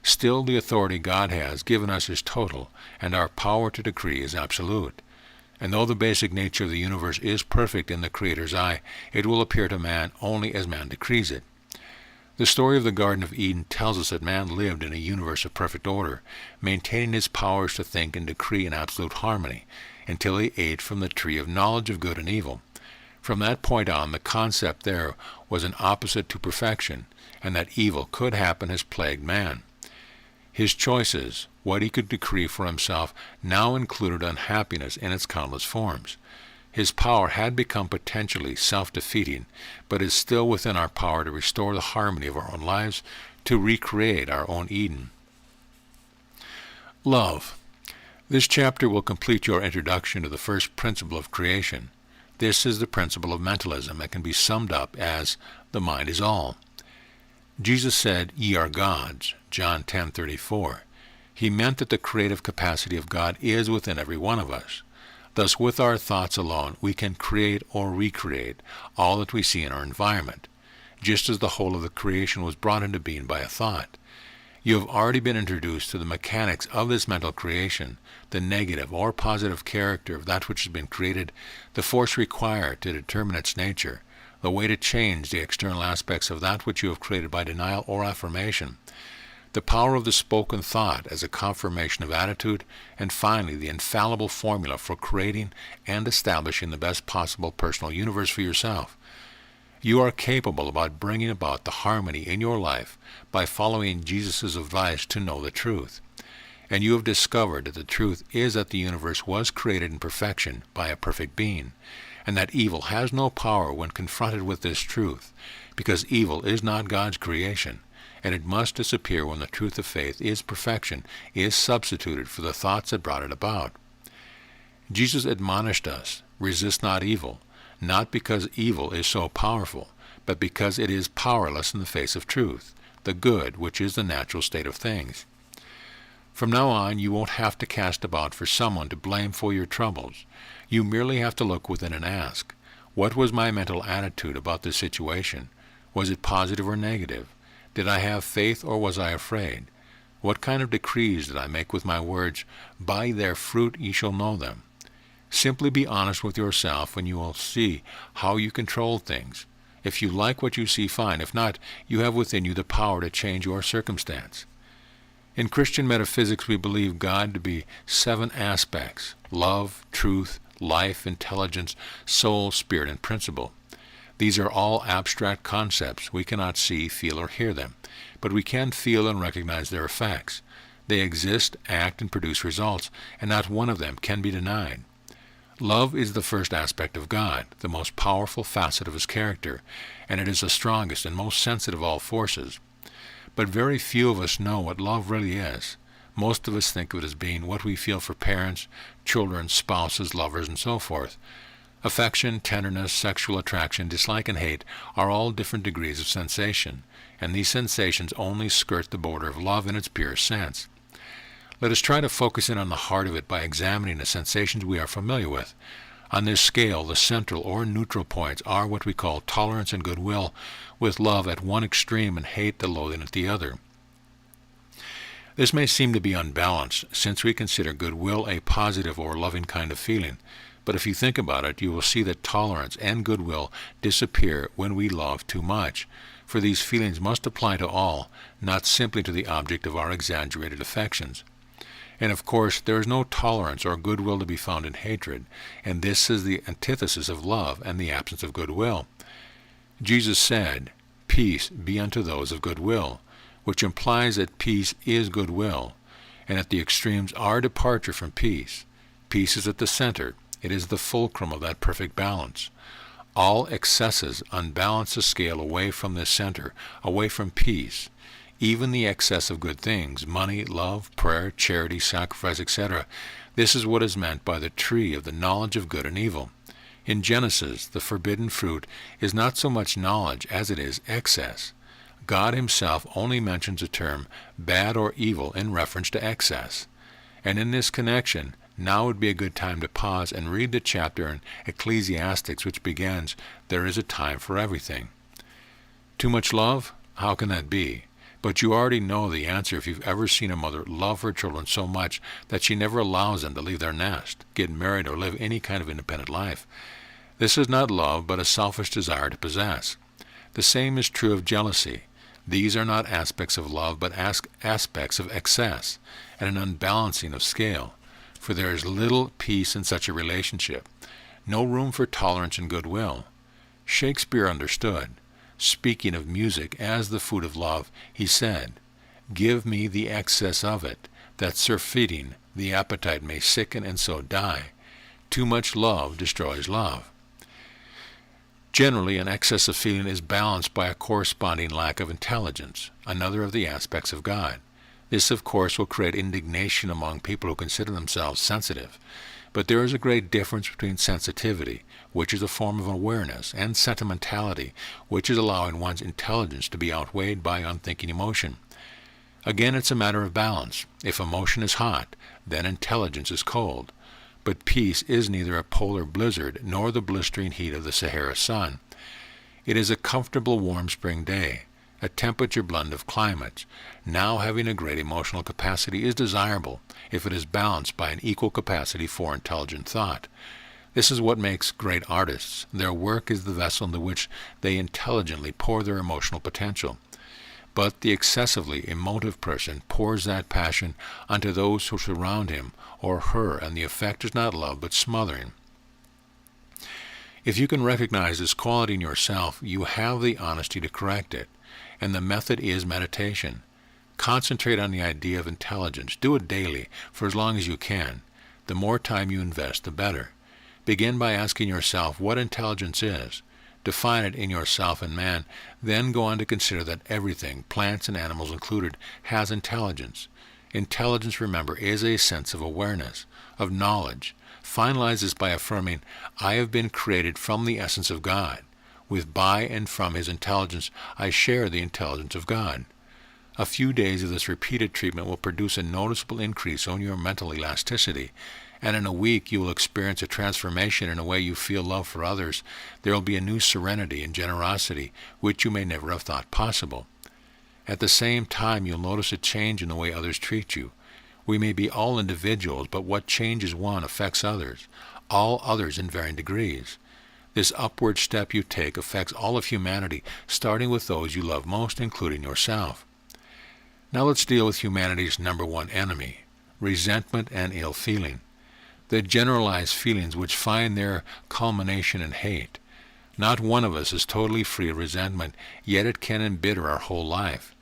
Still, the authority God has given us is total, and our power to decree is absolute. And though the basic nature of the universe is perfect in the Creator's eye, it will appear to man only as man decrees it. The story of the Garden of Eden tells us that man lived in a universe of perfect order, maintaining his powers to think and decree in absolute harmony, until he ate from the tree of knowledge of good and evil. From that point on, the concept there was an opposite to perfection, and that evil could happen has plagued man. His choices, what he could decree for himself, now included unhappiness in its countless forms. His power had become potentially self-defeating, but is still within our power to restore the harmony of our own lives, to recreate our own Eden. Love. This chapter will complete your introduction to the first principle of creation. This is the principle of mentalism that can be summed up as the mind is all. Jesus said, "Ye are gods," John 10:34. He meant that the creative capacity of God is within every one of us. Thus, with our thoughts alone, we can create or recreate all that we see in our environment, just as the whole of the creation was brought into being by a thought. You have already been introduced to the mechanics of this mental creation, the negative or positive character of that which has been created, the force required to determine its nature, the way to change the external aspects of that which you have created by denial or affirmation, the power of the spoken thought as a confirmation of attitude, and finally the infallible formula for creating and establishing the best possible personal universe for yourself. You are capable of bringing about the harmony in your life by following Jesus' advice to know the truth. And you have discovered that the truth is that the universe was created in perfection by a perfect being, and that evil has no power when confronted with this truth, because evil is not God's creation, and it must disappear when the truth of faith is perfection, is substituted for the thoughts that brought it about. Jesus admonished us, resist not evil, not because evil is so powerful, but because it is powerless in the face of truth, the good, which is the natural state of things. From now on, you won't have to cast about for someone to blame for your troubles. You merely have to look within and ask, what was my mental attitude about this situation? Was it positive or negative? Did I have faith or was I afraid? What kind of decrees did I make with my words? By their fruit ye shall know them. Simply be honest with yourself and you will see how you control things. If you like what you see, fine. If not, you have within you the power to change your circumstance. In Christian metaphysics, we believe God to be 7 aspects: love, truth, life, intelligence, soul, spirit, and principle. These are all abstract concepts. We cannot see, feel, or hear them, but we can feel and recognize their effects. They exist, act, and produce results, and not one of them can be denied. Love is the first aspect of God, the most powerful facet of his character, and it is the strongest and most sensitive of all forces. But very few of us know what love really is. Most of us think of it as being what we feel for parents, children, spouses, lovers, and so forth. Affection, tenderness, sexual attraction, dislike, and hate are all different degrees of sensation, and these sensations only skirt the border of love in its purest sense. Let us try to focus in on the heart of it by examining the sensations we are familiar with. On this scale, the central or neutral points are what we call tolerance and goodwill, with love at one extreme and hate and loathing at the other. This may seem to be unbalanced, since we consider goodwill a positive or loving kind of feeling. But if you think about it, you will see that tolerance and goodwill disappear when we love too much, for these feelings must apply to all, not simply to the object of our exaggerated affections. And of course, there is no tolerance or goodwill to be found in hatred, and this is the antithesis of love and the absence of goodwill. Jesus said, "Peace be unto those of goodwill," which implies that peace is goodwill, and at the extremes are departure from peace. Peace is at the center. It is the fulcrum of that perfect balance. All excesses unbalance the scale away from this center, away from peace. Even the excess of good things, money, love, prayer, charity, sacrifice, etc. This is what is meant by the tree of the knowledge of good and evil. In Genesis, the forbidden fruit is not so much knowledge as it is excess. God himself only mentions the term bad or evil in reference to excess. And in this connection, now would be a good time to pause and read the chapter in Ecclesiastes which begins, "There is a time for everything." Too much love? How can that be? But you already know the answer if you've ever seen a mother love her children so much that she never allows them to leave their nest, get married, or live any kind of independent life. This is not love, but a selfish desire to possess. The same is true of jealousy. These are not aspects of love, but aspects of excess, and an unbalancing of scale. For there is little peace in such a relationship, no room for tolerance and goodwill. Shakespeare understood. Speaking of music as the food of love, he said, "Give me the excess of it, that surfeiting the appetite may sicken and so die. Too much love destroys love." Generally, an excess of feeling is balanced by a corresponding lack of intelligence, another of the aspects of God. This, of course, will create indignation among people who consider themselves sensitive. But there is a great difference between sensitivity, which is a form of awareness, and sentimentality, which is allowing one's intelligence to be outweighed by unthinking emotion. Again, it's a matter of balance. If emotion is hot, then intelligence is cold. But peace is neither a polar blizzard nor the blistering heat of the Sahara sun. It is a comfortable warm spring day. A temperature blend of climates, now having a great emotional capacity, is desirable if it is balanced by an equal capacity for intelligent thought. This is what makes great artists. Their work is the vessel into which they intelligently pour their emotional potential. But the excessively emotive person pours that passion onto those who surround him or her, and the effect is not love but smothering. If you can recognize this quality in yourself, you have the honesty to correct it. And the method is meditation. Concentrate on the idea of intelligence. Do it daily, for as long as you can. The more time you invest, the better. Begin by asking yourself what intelligence is. Define it in yourself and man. Then go on to consider that everything, plants and animals included, has intelligence. Intelligence, remember, is a sense of awareness, of knowledge. Finalize this by affirming, "I have been created from the essence of God. With by and from his intelligence, I share the intelligence of God." A few days of this repeated treatment will produce a noticeable increase in your mental elasticity, and in a week you will experience a transformation in a way you feel love for others. There will be a new serenity and generosity, which you may never have thought possible. At the same time, you'll notice a change in the way others treat you. We may be all individuals, but what changes one affects others, all others in varying degrees. This upward step you take affects all of humanity, starting with those you love most, including yourself. Now let's deal with humanity's number one enemy, resentment and ill feeling. the generalized feelings which find their culmination in hate. Not one of us is totally free of resentment, yet it can embitter our whole life.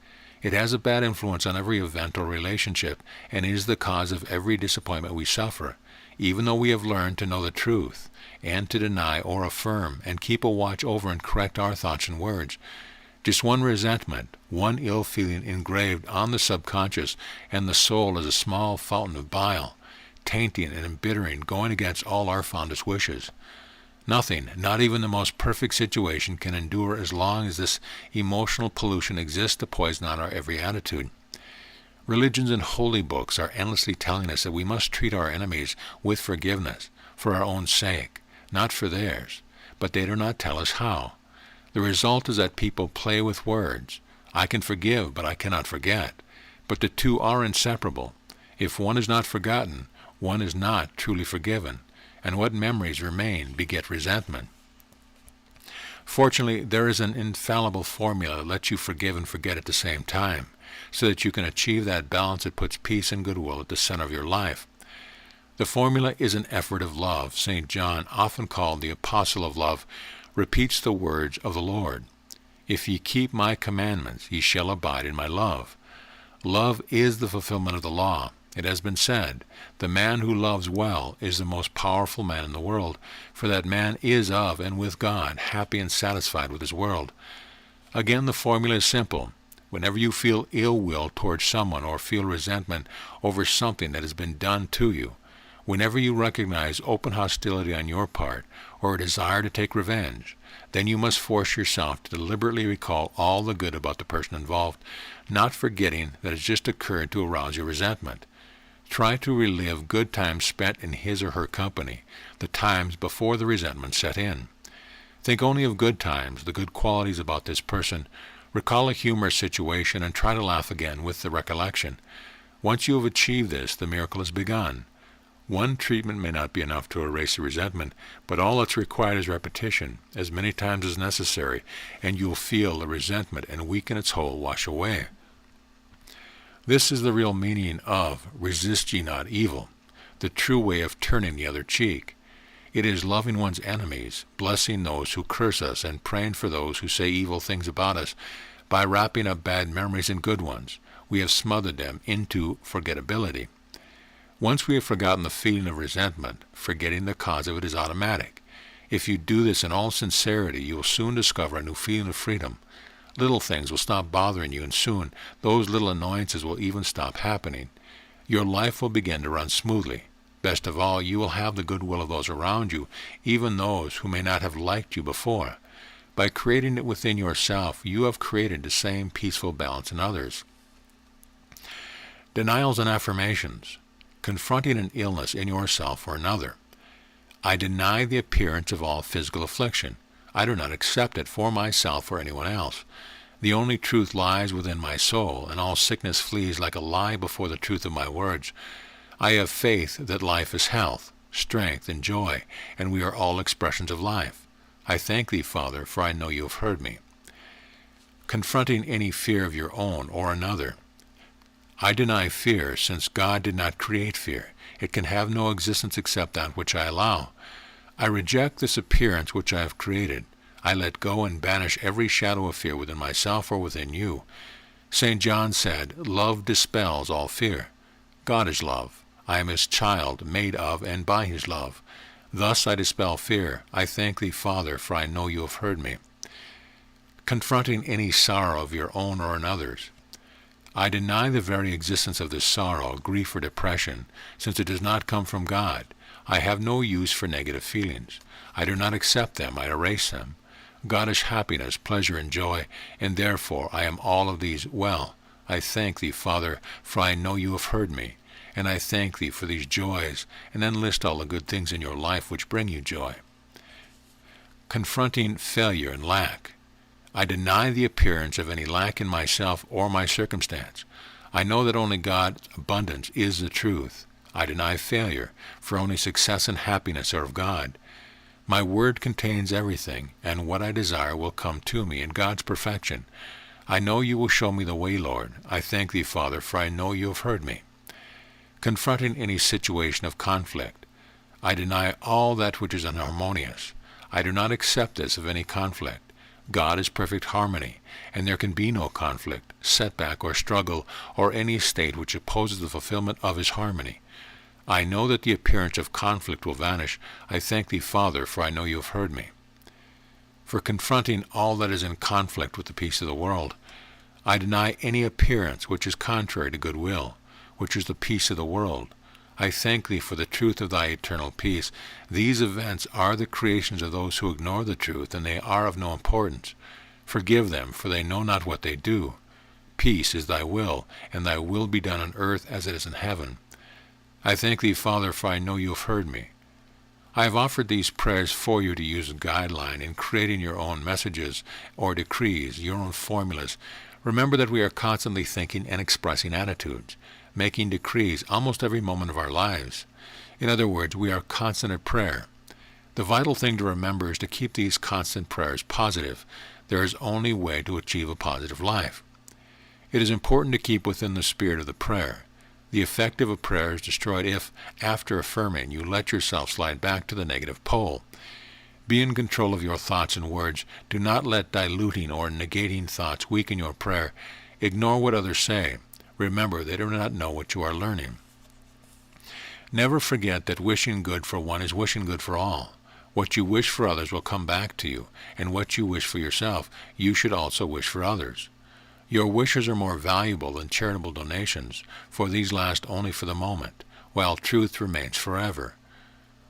It has a bad influence on every event or relationship, and is the cause of every disappointment we suffer, even though we have learned to know the truth, and to deny or affirm, and keep a watch over and correct our thoughts and words. Just one resentment, one ill feeling engraved on the subconscious, and the soul is a small fountain of bile, tainting and embittering, going against all our fondest wishes. Nothing, not even the most perfect situation, can endure as long as this emotional pollution exists to poison on our every attitude. Religions and holy books are endlessly telling us that we must treat our enemies with forgiveness, for our own sake, not for theirs, but they do not tell us how. The result is that people play with words. I can forgive, but I cannot forget. But the two are inseparable. If one is not forgotten, one is not truly forgiven, and what memories remain beget resentment. Fortunately, there is an infallible formula that lets you forgive and forget at the same time, so that you can achieve that balance that puts peace and goodwill at the center of your life. The formula is an effort of love. St. John, often called the Apostle of Love, repeats the words of the Lord. If ye keep my commandments, ye shall abide in my love. Love is the fulfillment of the law. It has been said, the man who loves well is the most powerful man in the world, for that man is of and with God, happy and satisfied with his world. Again, the formula is simple. Whenever you feel ill will towards someone or feel resentment over something that has been done to you, whenever you recognize open hostility on your part or a desire to take revenge, then you must force yourself to deliberately recall all the good about the person involved, not forgetting that it's just occurred to arouse your resentment. Try to relive good times spent in his or her company, the times before the resentment set in. Think only of good times, the good qualities about this person. Recall a humorous situation and try to laugh again with the recollection. Once you have achieved this, the miracle has begun. One treatment may not be enough to erase the resentment, but all that's required is repetition, as many times as necessary, and you'll feel the resentment and weaken its hold wash away. This is the real meaning of resist ye not evil, the true way of turning the other cheek. It is loving one's enemies, blessing those who curse us, and praying for those who say evil things about us. By wrapping up bad memories in good ones, we have smothered them into forgettability. Once we have forgotten the feeling of resentment, forgetting the cause of it is automatic. If you do this in all sincerity, you will soon discover a new feeling of freedom. Little things will stop bothering you, and soon those little annoyances will even stop happening. Your life will begin to run smoothly. Best of all, you will have the goodwill of those around you, even those who may not have liked you before. By creating it within yourself, you have created the same peaceful balance in others. Denials and affirmations. Confronting an illness in yourself or another. I deny the appearance of all physical affliction. I do not accept it for myself or anyone else. The only truth lies within my soul, and all sickness flees like a lie before the truth of my words. I have faith that life is health, strength, and joy, and we are all expressions of life. I thank thee, Father, for I know you have heard me. Confronting any fear of your own or another. I deny fear, since God did not create fear. It can have no existence except that which I allow. I reject this appearance which I have created. I let go and banish every shadow of fear within myself or within you. St. John said, love dispels all fear. God is love. I am his child, made of and by his love. Thus I dispel fear. I thank thee, Father, for I know you have heard me. Confronting any sorrow of your own or another's. I deny the very existence of this sorrow, grief, or depression, since it does not come from God. I have no use for negative feelings. I do not accept them, I erase them. God is happiness, pleasure, and joy, and therefore I am all of these well. I thank thee, Father, for I know you have heard me, and I thank thee for these joys, and then list all the good things in your life which bring you joy. Confronting failure and lack. I deny the appearance of any lack in myself or my circumstance. I know that only God's abundance is the truth. I deny failure, for only success and happiness are of God. My word contains everything, and what I desire will come to me in God's perfection. I know you will show me the way, Lord. I thank thee, Father, for I know you have heard me. Confronting any situation of conflict. I deny all that which is inharmonious. I do not accept this of any conflict. God is perfect harmony, and there can be no conflict, setback, or struggle, or any state which opposes the fulfillment of his harmony. I know that the appearance of conflict will vanish. I thank thee, Father, for I know you have heard me. For confronting all that is in conflict with the peace of the world, I deny any appearance which is contrary to goodwill, which is the peace of the world. I thank thee for the truth of thy eternal peace. These events are the creations of those who ignore the truth, and they are of no importance. Forgive them, for they know not what they do. Peace is thy will, and thy will be done on earth as it is in heaven. I thank thee, Father, for I know you have heard me. I have offered these prayers for you to use as a guideline in creating your own messages or decrees, your own formulas. Remember that we are constantly thinking and expressing attitudes, making decrees almost every moment of our lives. In other words, we are constant at prayer. The vital thing to remember is to keep these constant prayers positive. There is only way to achieve a positive life. It is important to keep within the spirit of the prayer. The effect of a prayer is destroyed if, after affirming, you let yourself slide back to the negative pole. Be in control of your thoughts and words. Do not let diluting or negating thoughts weaken your prayer. Ignore what others say. Remember, they do not know what you are learning. Never forget that wishing good for one is wishing good for all. What you wish for others will come back to you, and what you wish for yourself, you should also wish for others. Your wishes are more valuable than charitable donations, for these last only for the moment, while truth remains forever.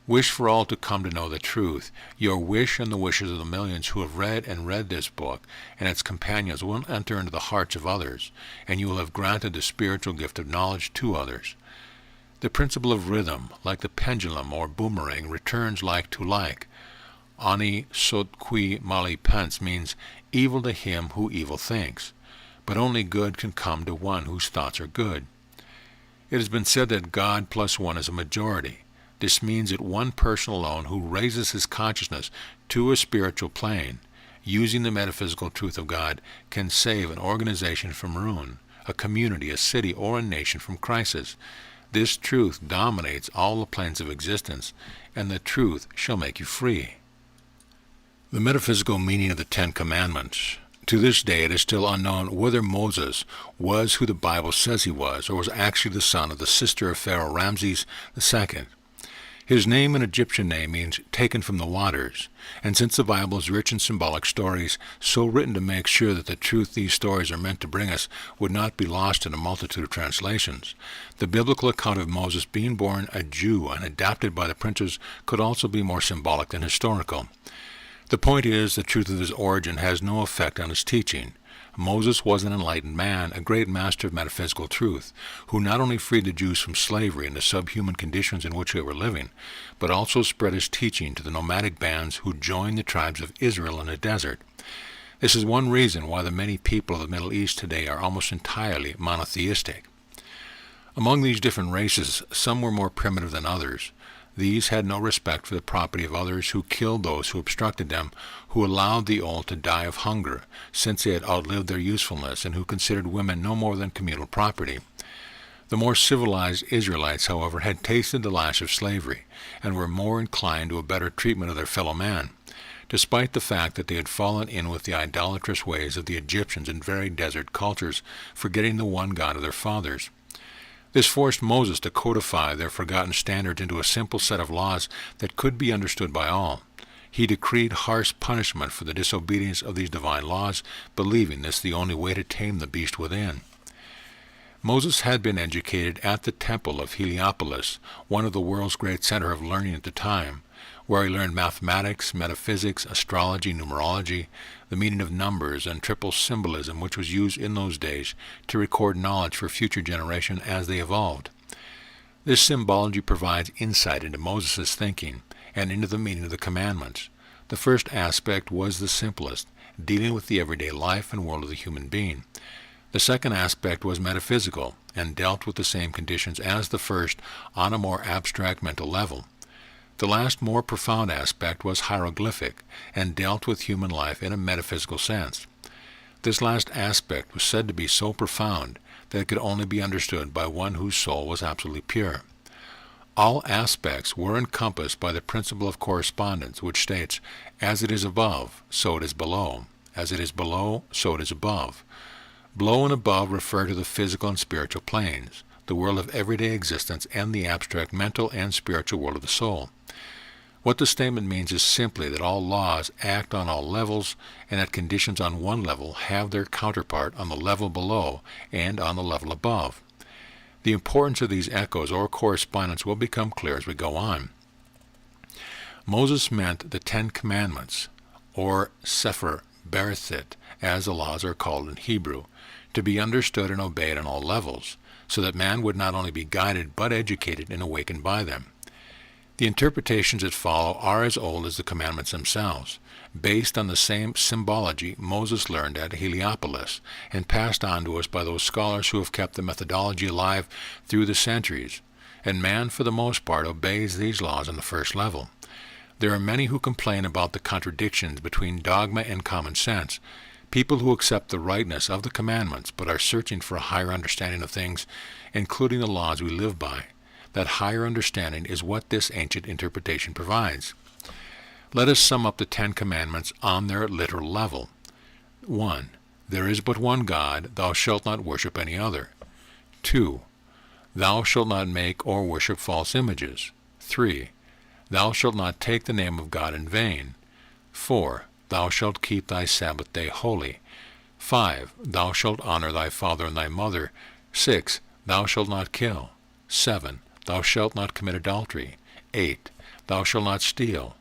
Wish for all to come to know the truth. Your wish and the wishes of the millions who have read this book and its companions will enter into the hearts of others, and you will have granted the spiritual gift of knowledge to others. The principle of rhythm, like the pendulum or boomerang, returns like to like. Ani sot qui mali pens means evil to him who evil thinks. But only good can come to one whose thoughts are good. It has been said that God plus one is a majority. This means that one person alone who raises his consciousness to a spiritual plane, using the metaphysical truth of God, can save an organization from ruin, a community, a city, or a nation from crisis. This truth dominates all the planes of existence, and the truth shall make you free. The metaphysical meaning of the Ten Commandments. To this day, it is still unknown whether Moses was who the Bible says he was, or was actually the son of the sister of Pharaoh Ramses II. His name, an Egyptian name, means taken from the waters, and since the Bible is rich in symbolic stories, so written to make sure that the truth these stories are meant to bring us would not be lost in a multitude of translations, the biblical account of Moses being born a Jew and adopted by the princes could also be more symbolic than historical. The point is, the truth of his origin has no effect on his teaching. Moses was an enlightened man, a great master of metaphysical truth, who not only freed the Jews from slavery and the subhuman conditions in which they were living, but also spread his teaching to the nomadic bands who joined the tribes of Israel in the desert. This is one reason why the many people of the Middle East today are almost entirely monotheistic. Among these different races, some were more primitive than others. These had no respect for the property of others, who killed those who obstructed them, who allowed the old to die of hunger, since they had outlived their usefulness, and who considered women no more than communal property. The more civilized Israelites, however, had tasted the lash of slavery, and were more inclined to a better treatment of their fellow man, despite the fact that they had fallen in with the idolatrous ways of the Egyptians and varied desert cultures, forgetting the one God of their fathers. This forced Moses to codify their forgotten standards into a simple set of laws that could be understood by all. He decreed harsh punishment for the disobedience of these divine laws, believing this the only way to tame the beast within. Moses had been educated at the temple of Heliopolis, one of the world's great center of learning at the time, where he learned mathematics, metaphysics, astrology, numerology, the meaning of numbers, and triple symbolism, which was used in those days to record knowledge for future generations as they evolved. This symbology provides insight into Moses' thinking and into the meaning of the commandments. The first aspect was the simplest, dealing with the everyday life and world of the human being. The second aspect was metaphysical, and dealt with the same conditions as the first on a more abstract mental level. The last, more profound aspect was hieroglyphic, and dealt with human life in a metaphysical sense. This last aspect was said to be so profound that it could only be understood by one whose soul was absolutely pure. All aspects were encompassed by the principle of correspondence, which states, as it is above, so it is below. As it is below, so it is above. Below and above refer to the physical and spiritual planes, the world of everyday existence, and the abstract mental and spiritual world of the soul. What the statement means is simply that all laws act on all levels, and that conditions on one level have their counterpart on the level below and on the level above. The importance of these echoes or correspondence will become clear as we go on. Moses meant the Ten Commandments, or Sefer Bereshit, as the laws are called in Hebrew, to be understood and obeyed on all levels, so that man would not only be guided but educated and awakened by them. The interpretations that follow are as old as the commandments themselves, based on the same symbology Moses learned at Heliopolis and passed on to us by those scholars who have kept the methodology alive through the centuries, and man for the most part obeys these laws on the first level. There are many who complain about the contradictions between dogma and common sense, people who accept the rightness of the commandments but are searching for a higher understanding of things, including the laws we live by. That higher understanding is what this ancient interpretation provides. Let us sum up the Ten Commandments on their literal level. 1. There is but one God, thou shalt not worship any other. 2. Thou shalt not make or worship false images. 3. Thou shalt not take the name of God in vain. 4. Thou shalt keep thy Sabbath day holy. 5. Thou shalt honor thy father and thy mother. 6. Thou shalt not kill. 7. Thou shalt not commit adultery. 8. Thou shalt not steal.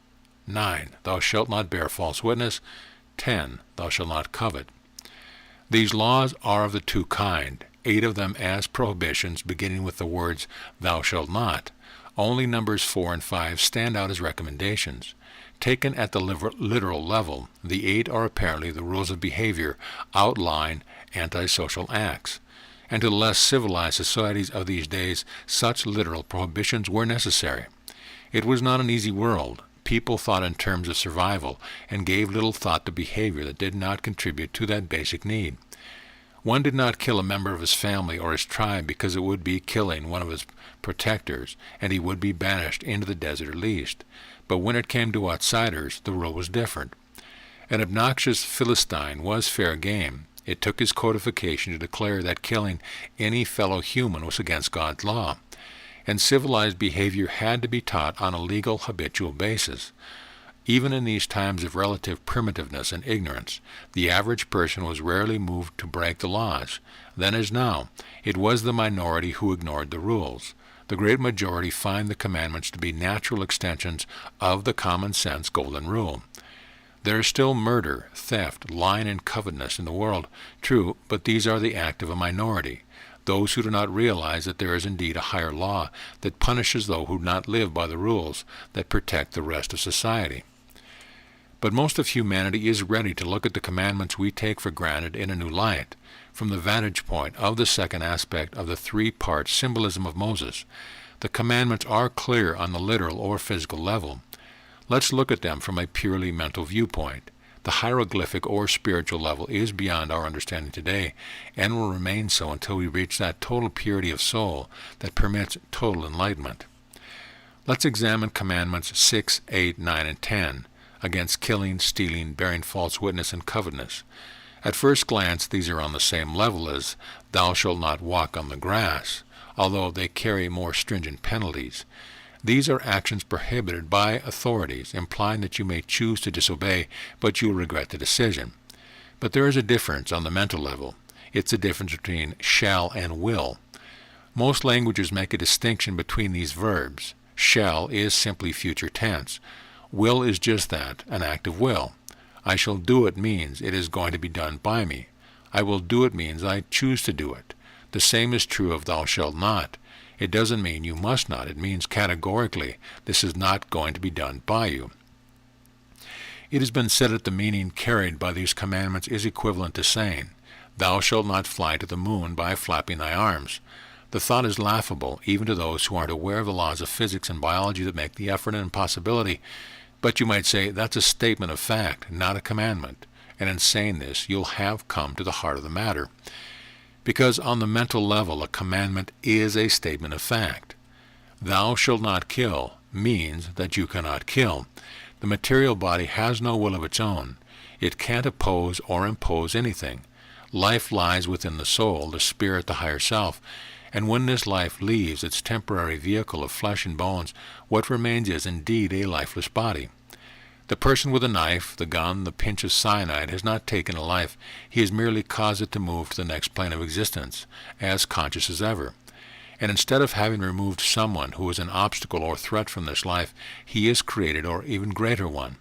9. Thou shalt not bear false witness. 10. Thou shalt not covet. These laws are of the two kind, 8 of them as prohibitions, beginning with the words, thou shalt not. Only numbers 4 and 5 stand out as recommendations. Taken at the literal level, the 8 are apparently the rules of behavior, outline antisocial acts. And to the less civilized societies of these days, such literal prohibitions were necessary. It was not an easy world. People thought in terms of survival, and gave little thought to behavior that did not contribute to that basic need. One did not kill a member of his family or his tribe because it would be killing one of his protectors, and he would be banished into the desert at least. But when it came to outsiders, the rule was different. An obnoxious Philistine was fair game. It took his codification to declare that killing any fellow human was against God's law, and civilized behavior had to be taught on a legal, habitual basis. Even in these times of relative primitiveness and ignorance, the average person was rarely moved to break the laws. Then as now, it was the minority who ignored the rules. The great majority find the commandments to be natural extensions of the common sense golden rule. There is still murder, theft, lying, and covetousness in the world, true, but these are the act of a minority, those who do not realize that there is indeed a higher law that punishes those who do not live by the rules that protect the rest of society. But most of humanity is ready to look at the commandments we take for granted in a new light, from the vantage point of the second aspect of the three-part symbolism of Moses. The commandments are clear on the literal or physical level. Let's look at them from a purely mental viewpoint. The hieroglyphic or spiritual level is beyond our understanding today, and will remain so until we reach that total purity of soul that permits total enlightenment. Let's examine commandments 6, 8, 9, and 10, against killing, stealing, bearing false witness, and covetousness. At first glance, these are on the same level as thou shalt not walk on the grass, although they carry more stringent penalties. These are actions prohibited by authorities, implying that you may choose to disobey, but you will regret the decision. But there is a difference on the mental level. It's the difference between shall and will. Most languages make a distinction between these verbs. Shall is simply future tense. Will is just that, an act of will. I shall do it means it is going to be done by me. I will do it means I choose to do it. The same is true of thou shalt not. It doesn't mean you must not. It means categorically this is not going to be done by you. It has been said that the meaning carried by these commandments is equivalent to saying, thou shalt not fly to the moon by flapping thy arms. The thought is laughable even to those who aren't aware of the laws of physics and biology that make the effort an impossibility. But you might say that's a statement of fact, not a commandment. And in saying this, you'll have come to the heart of the matter. Because on the mental level, a commandment is a statement of fact. Thou shalt not kill means that you cannot kill. The material body has no will of its own. It can't oppose or impose anything. Life lies within the soul, the spirit, the higher self, and when this life leaves its temporary vehicle of flesh and bones, what remains is indeed a lifeless body. The person with the knife, the gun, the pinch of cyanide has not taken a life. He has merely caused it to move to the next plane of existence, as conscious as ever. And instead of having removed someone who is an obstacle or threat from this life, he has created an even greater one.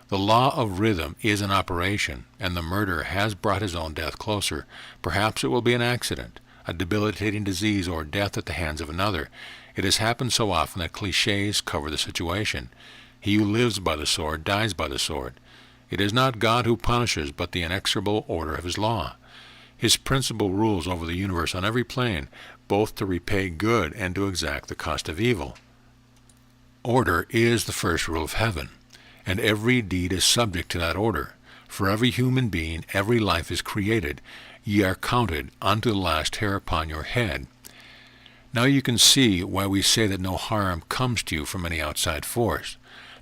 The law of rhythm is in operation, and the murderer has brought his own death closer. Perhaps it will be an accident, a debilitating disease, or death at the hands of another. It has happened so often that cliches cover the situation. He who lives by the sword dies by the sword. It is not God who punishes, but the inexorable order of his law. His principle rules over the universe on every plane, both to repay good and to exact the cost of evil. Order is the first rule of heaven, and every deed is subject to that order. For every human being, every life is created. Ye are counted unto the last hair upon your head. Now you can see why we say that no harm comes to you from any outside force.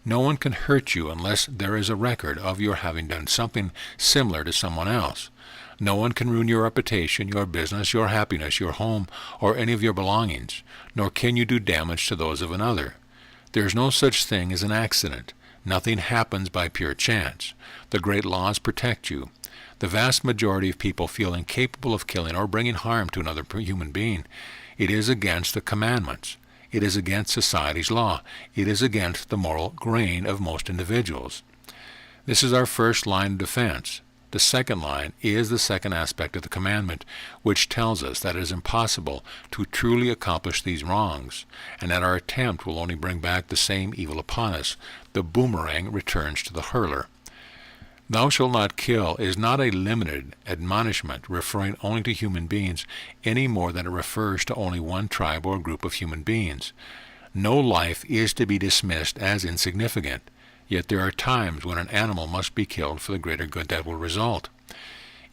No one can hurt you unless there is a record of your having done something similar to someone else. No one can ruin your reputation, your business, your happiness, your home, or any of your belongings, nor can you do damage to those of another. There is no such thing as an accident. Nothing happens by pure chance. The great laws protect you. The vast majority of people feel incapable of killing or bringing harm to another human being. It is against the commandments. It is against society's law. It is against the moral grain of most individuals. This is our first line of defense. The second line is the second aspect of the commandment, which tells us that it is impossible to truly accomplish these wrongs, and that our attempt will only bring back the same evil upon us. The boomerang returns to the hurler. Thou shalt not kill is not a limited admonishment referring only to human beings, any more than it refers to only one tribe or group of human beings. No life is to be dismissed as insignificant. Yet there are times when an animal must be killed for the greater good that will result.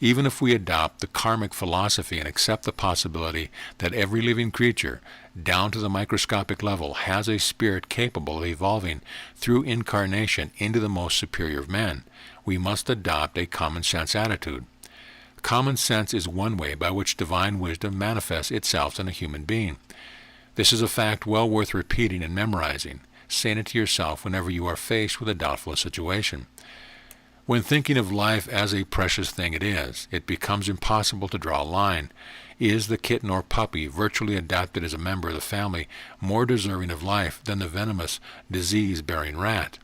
Even if we adopt the karmic philosophy and accept the possibility that every living creature, down to the microscopic level, has a spirit capable of evolving through incarnation into the most superior of men, we must adopt a common-sense attitude. Common sense is one way by which divine wisdom manifests itself in a human being. This is a fact well worth repeating and memorizing, saying it to yourself whenever you are faced with a doubtful situation. When thinking of life as a precious thing it becomes impossible to draw a line. Is the kitten or puppy, virtually adopted as a member of the family, more deserving of life than the venomous, disease-bearing rat?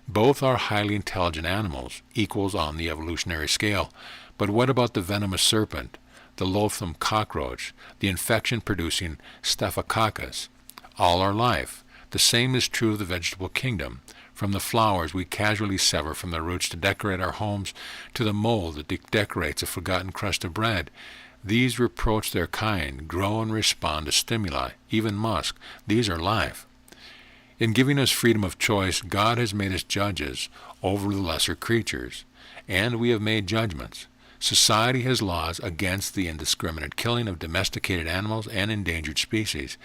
Both are highly intelligent animals, equals on the evolutionary scale. But what about the venomous serpent, the loathsome cockroach, the infection-producing staphylococcus? All are life. The same is true of the vegetable kingdom. From the flowers we casually sever from their roots to decorate our homes, to the mold that decorates a forgotten crust of bread. These reproach their kind, grow and respond to stimuli, even musk. These are life. In giving us freedom of choice, God has made us judges over the lesser creatures, and we have made judgments. Society has laws against the indiscriminate killing of domesticated animals and endangered species.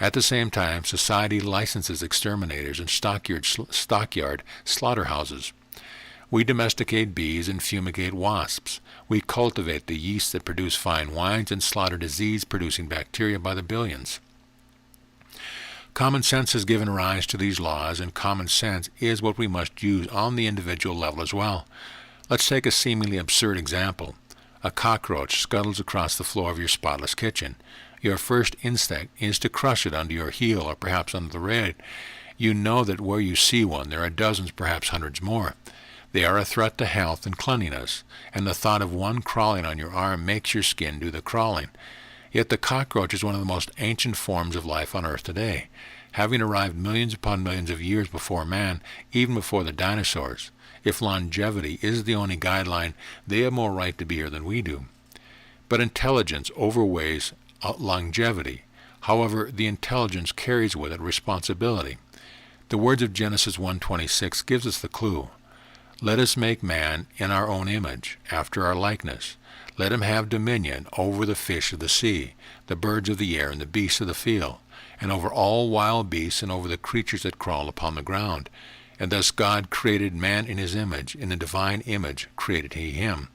At the same time, society licenses exterminators and stockyard slaughterhouses. We domesticate bees and fumigate wasps. We cultivate the yeasts that produce fine wines and slaughter disease-producing bacteria by the billions. Common sense has given rise to these laws, and common sense is what we must use on the individual level as well. Let's take a seemingly absurd example. A cockroach scuttles across the floor of your spotless kitchen. Your first instinct is to crush it under your heel or perhaps under the rib. You know that where you see one, there are dozens, perhaps hundreds more. They are a threat to health and cleanliness, and the thought of one crawling on your arm makes your skin do the crawling. Yet the cockroach is one of the most ancient forms of life on earth today, having arrived millions upon millions of years before man, even before the dinosaurs. If longevity is the only guideline, they have more right to be here than we do. But intelligence overweighs longevity. However, the intelligence carries with it responsibility. The words of Genesis 1:26 gives us the clue. Let us make man in our own image, after our likeness. Let him have dominion over the fish of the sea, the birds of the air, and the beasts of the field, and over all wild beasts, and over the creatures that crawl upon the ground. And thus God created man in his image. In the divine image created he him.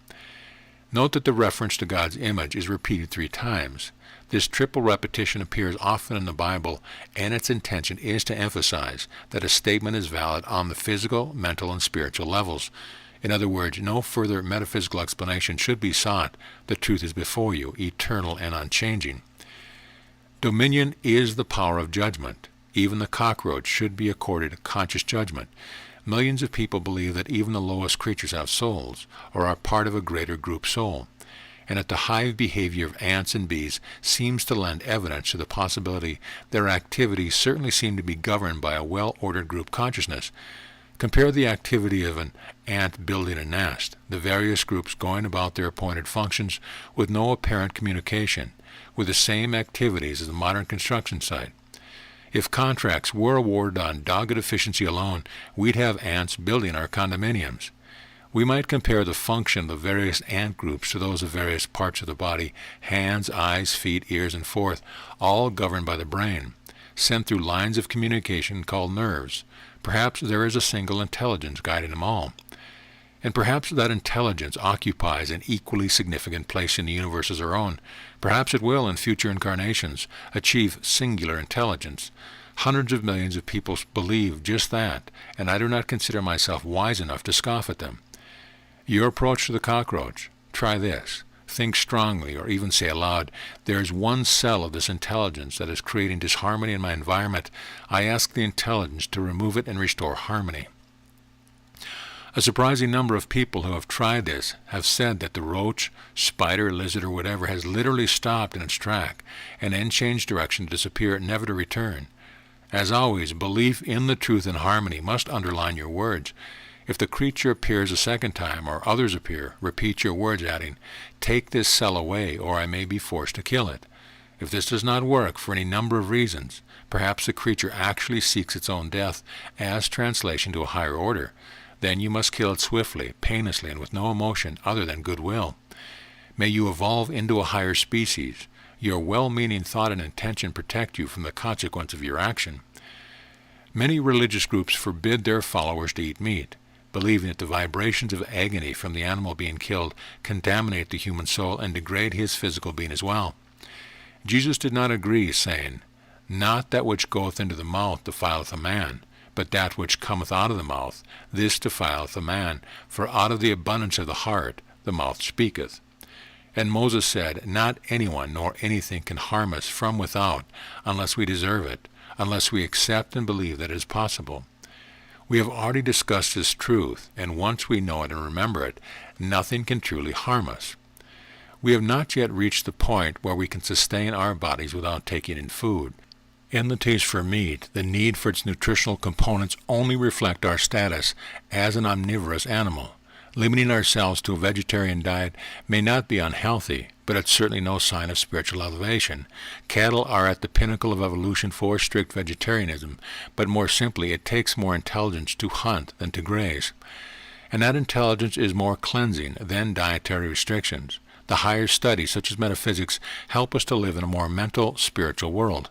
Note that the reference to God's image is repeated 3 times. This triple repetition appears often in the Bible, and its intention is to emphasize that a statement is valid on the physical, mental, and spiritual levels. In other words, no further metaphysical explanation should be sought. The truth is before you, eternal and unchanging. Dominion is the power of judgment. Even the cockroach should be accorded conscious judgment. Millions of people believe that even the lowest creatures have souls, or are part of a greater group soul, and that the hive behavior of ants and bees seems to lend evidence to the possibility their activities certainly seem to be governed by a well-ordered group consciousness. Compare the activity of an ant building a nest, the various groups going about their appointed functions with no apparent communication, with the same activities as a modern construction site. If contracts were awarded on dogged efficiency alone, we'd have ants building our condominiums. We might compare the function of the various ant groups to those of various parts of the body, hands, eyes, feet, ears, and forth, all governed by the brain, sent through lines of communication called nerves. Perhaps there is a single intelligence guiding them all. And perhaps that intelligence occupies an equally significant place in the universe as our own. Perhaps it will, in future incarnations, achieve singular intelligence. Hundreds of millions of people believe just that, and I do not consider myself wise enough to scoff at them. Your approach to the cockroach: try this. Think strongly, or even say aloud, there is one cell of this intelligence that is creating disharmony in my environment. I ask the intelligence to remove it and restore harmony. A surprising number of people who have tried this have said that the roach, spider, lizard, or whatever has literally stopped in its track and then changed direction to disappear, never to return. As always, belief in the truth and harmony must underline your words. If the creature appears a second time, or others appear, repeat your words, adding, "Take this cell away, or I may be forced to kill it." If this does not work for any number of reasons, perhaps the creature actually seeks its own death as translation to a higher order, then you must kill it swiftly, painlessly, and with no emotion other than goodwill. May you evolve into a higher species. Your well-meaning thought and intention protect you from the consequence of your action. Many religious groups forbid their followers to eat meat, believing that the vibrations of agony from the animal being killed contaminate the human soul and degrade his physical being as well. Jesus did not agree, saying, "Not that which goeth into the mouth defileth a man, but that which cometh out of the mouth, this defileth a man, for out of the abundance of the heart the mouth speaketh." And Moses said, "Not anyone nor anything can harm us from without, unless we deserve it, unless we accept and believe that it is possible." We have already discussed this truth, and once we know it and remember it, nothing can truly harm us. We have not yet reached the point where we can sustain our bodies without taking in food. In the taste for meat, the need for its nutritional components only reflect our status as an omnivorous animal. Limiting ourselves to a vegetarian diet may not be unhealthy, but it's certainly no sign of spiritual elevation. Cattle are at the pinnacle of evolution for strict vegetarianism, but more simply, it takes more intelligence to hunt than to graze. And that intelligence is more cleansing than dietary restrictions. The higher studies, such as metaphysics, help us to live in a more mental, spiritual world.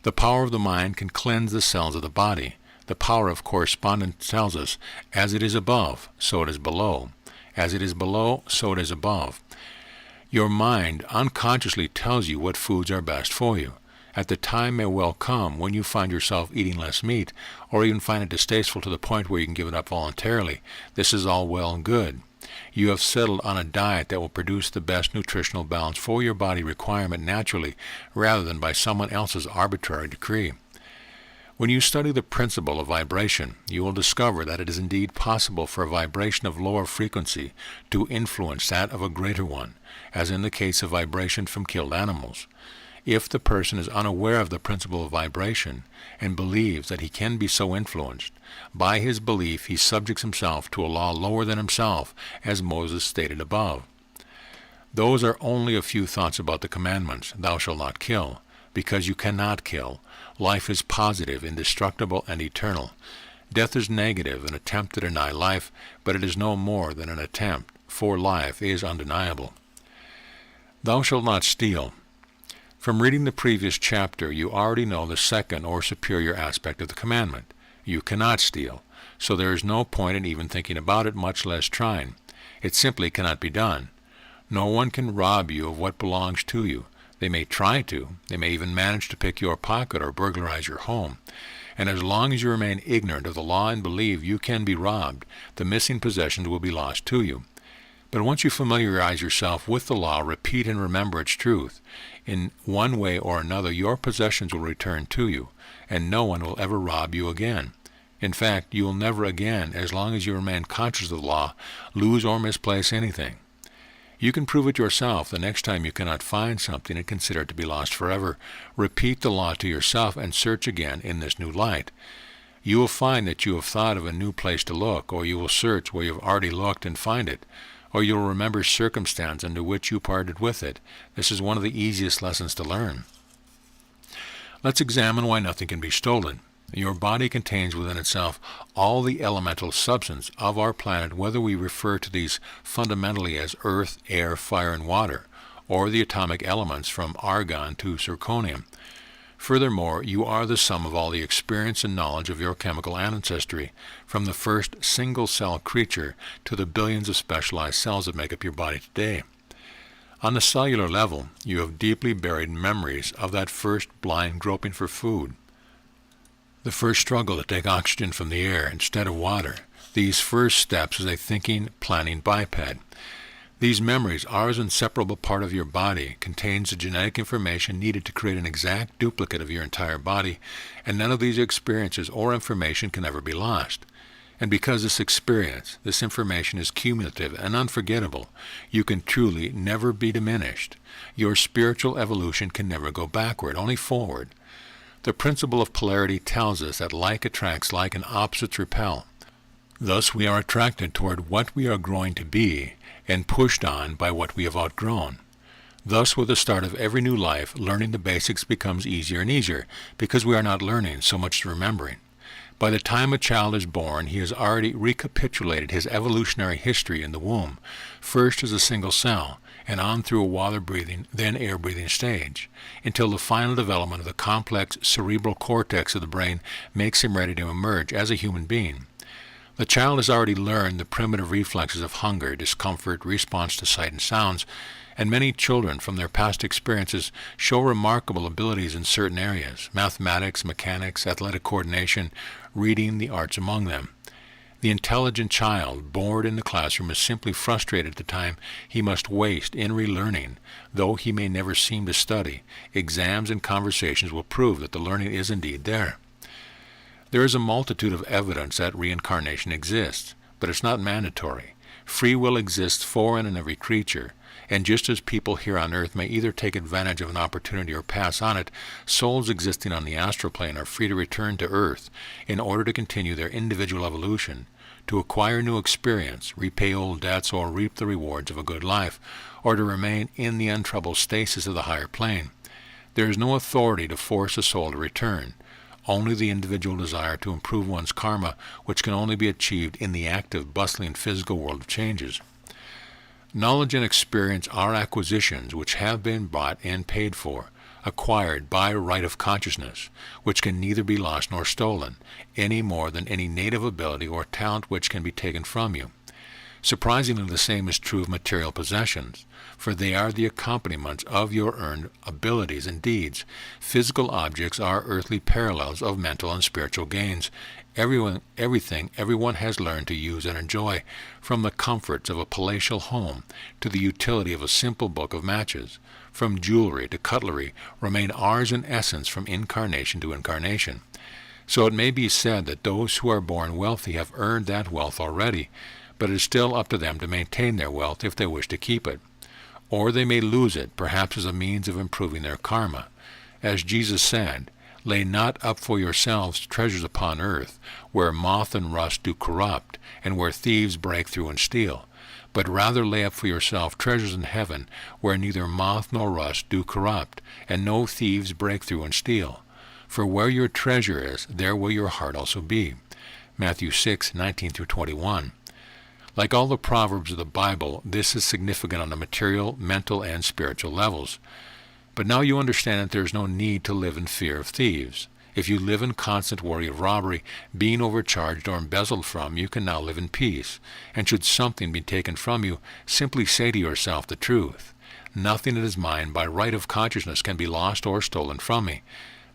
The power of the mind can cleanse the cells of the body. The power of correspondence tells us, as it is above, so it is below. As it is below, so it is above. Your mind unconsciously tells you what foods are best for you. At the time may well come when you find yourself eating less meat, or even find it distasteful to the point where you can give it up voluntarily. This is all well and good. You have settled on a diet that will produce the best nutritional balance for your body requirement naturally, rather than by someone else's arbitrary decree. When you study the principle of vibration, you will discover that it is indeed possible for a vibration of lower frequency to influence that of a greater one, as in the case of vibration from killed animals. If the person is unaware of the principle of vibration and believes that he can be so influenced, by his belief he subjects himself to a law lower than himself, as Moses stated above. Those are only a few thoughts about the commandments, "Thou shalt not kill," because you cannot kill. Life is positive, indestructible, and eternal. Death is negative, an attempt to deny life, but it is no more than an attempt, for life is undeniable. Thou shalt not steal. From reading the previous chapter, you already know the second or superior aspect of the commandment. You cannot steal, so there is no point in even thinking about it, much less trying. It simply cannot be done. No one can rob you of what belongs to you. They may try to. They may even manage to pick your pocket or burglarize your home. And as long as you remain ignorant of the law and believe you can be robbed, the missing possessions will be lost to you. But once you familiarize yourself with the law, repeat and remember its truth, in one way or another your possessions will return to you, and no one will ever rob you again. In fact, you will never again, as long as you remain conscious of the law, lose or misplace anything. You can prove it yourself the next time you cannot find something and consider it to be lost forever. Repeat the law to yourself and search again in this new light. You will find that you have thought of a new place to look, or you will search where you have already looked and find it, or you will remember circumstance under which you parted with it. This is one of the easiest lessons to learn. Let's examine why nothing can be stolen. Your body contains within itself all the elemental substance of our planet, whether we refer to these fundamentally as earth, air, fire, and water, or the atomic elements from argon to zirconium. Furthermore, you are the sum of all the experience and knowledge of your chemical ancestry, from the first single-cell creature to the billions of specialized cells that make up your body today. On the cellular level, you have deeply buried memories of that first blind groping for food, the first struggle to take oxygen from the air instead of water, these first steps as a thinking, planning biped. These memories are as inseparable part of your body, contains the genetic information needed to create an exact duplicate of your entire body, and none of these experiences or information can ever be lost. And because this experience, this information is cumulative and unforgettable, you can truly never be diminished. Your spiritual evolution can never go backward, only forward. The principle of polarity tells us that like attracts like and opposites repel. Thus we are attracted toward what we are growing to be and pushed on by what we have outgrown. Thus, with the start of every new life, learning the basics becomes easier and easier, because we are not learning so much as remembering. By the time a child is born, he has already recapitulated his evolutionary history in the womb, first as a single cell, and on through a water-breathing, then air-breathing stage, until the final development of the complex cerebral cortex of the brain makes him ready to emerge as a human being. The child has already learned the primitive reflexes of hunger, discomfort, response to sight and sounds, and many children from their past experiences show remarkable abilities in certain areas: mathematics, mechanics, athletic coordination, reading, the arts among them. The intelligent child, bored in the classroom, is simply frustrated at the time he must waste in relearning. Though he may never seem to study, exams and conversations will prove that the learning is indeed there. There is a multitude of evidence that reincarnation exists, but it's not mandatory. Free will exists for and in every creature, and just as people here on earth may either take advantage of an opportunity or pass on it, souls existing on the astral plane are free to return to earth in order to continue their individual evolution, to acquire new experience, repay old debts, or reap the rewards of a good life, or to remain in the untroubled stasis of the higher plane. There is no authority to force a soul to return, only the individual desire to improve one's karma, which can only be achieved in the active, bustling physical world of changes. Knowledge and experience are acquisitions which have been bought and paid for, acquired by right of consciousness, which can neither be lost nor stolen, any more than any native ability or talent which can be taken from you. Surprisingly, the same is true of material possessions, for they are the accompaniments of your earned abilities and deeds. Physical objects are earthly parallels of mental and spiritual gains. Everything everyone has learned to use and enjoy, from the comforts of a palatial home to the utility of a simple book of matches, from jewelry to cutlery, remain ours in essence from incarnation to incarnation. So it may be said that those who are born wealthy have earned that wealth already, but it is still up to them to maintain their wealth if they wish to keep it. Or they may lose it, perhaps as a means of improving their karma. As Jesus said, "Lay not up for yourselves treasures upon earth, where moth and rust do corrupt, and where thieves break through and steal. But rather lay up for yourself treasures in heaven, where neither moth nor rust do corrupt, and no thieves break through and steal. For where your treasure is, there will your heart also be." Matthew 6:19-21. Like all the proverbs of the Bible, this is significant on the material, mental, and spiritual levels. But now you understand that there is no need to live in fear of thieves. If you live in constant worry of robbery, being overcharged, or embezzled from, you can now live in peace. And should something be taken from you, simply say to yourself the truth. Nothing that is mine by right of consciousness can be lost or stolen from me.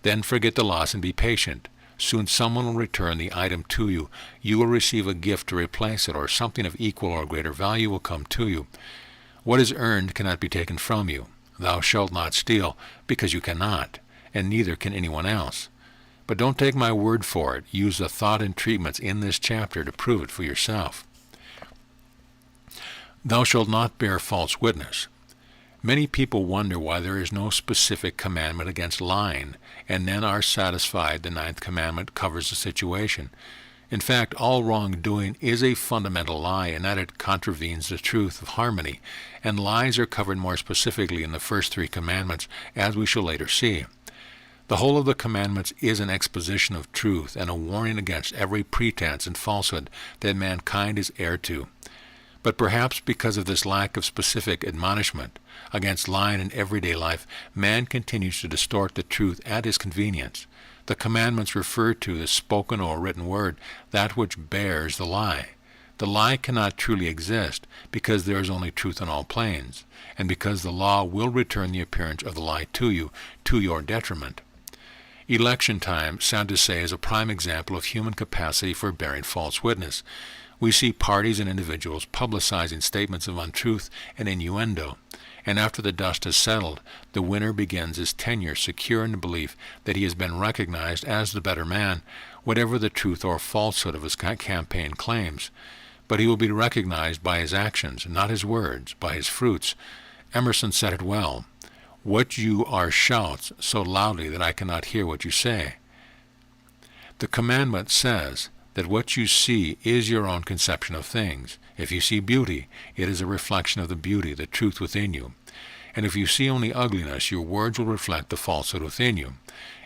Then forget the loss and be patient. Soon someone will return the item to you. You will receive a gift to replace it, or something of equal or greater value will come to you. What is earned cannot be taken from you. Thou shalt not steal, because you cannot, and neither can anyone else. But don't take my word for it. Use the thought and treatments in this chapter to prove it for yourself. Thou shalt not bear false witness. Many people wonder why there is no specific commandment against lying, and then are satisfied the 9th commandment covers the situation. In fact, all wrongdoing is a fundamental lie in that it contravenes the truth of harmony, and lies are covered more specifically in the first 3 commandments, as we shall later see. The whole of the commandments is an exposition of truth and a warning against every pretense and falsehood that mankind is heir to. But perhaps because of this lack of specific admonishment against lying in everyday life, man continues to distort the truth at his convenience. The commandments refer to the spoken or written word, that which bears the lie. The lie cannot truly exist because there is only truth on all planes, and because the law will return the appearance of the lie to you, to your detriment. Election time, sad to say, is a prime example of human capacity for bearing false witness. We see parties and individuals publicizing statements of untruth and innuendo, and after the dust has settled, the winner begins his tenure secure in the belief that he has been recognized as the better man, whatever the truth or falsehood of his campaign claims. But he will be recognized by his actions, not his words, by his fruits. Emerson said it well. What you are shouts so loudly that I cannot hear what you say. The commandment says that what you see is your own conception of things. If you see beauty, it is a reflection of the beauty, the truth within you. And if you see only ugliness, your words will reflect the falsehood within you,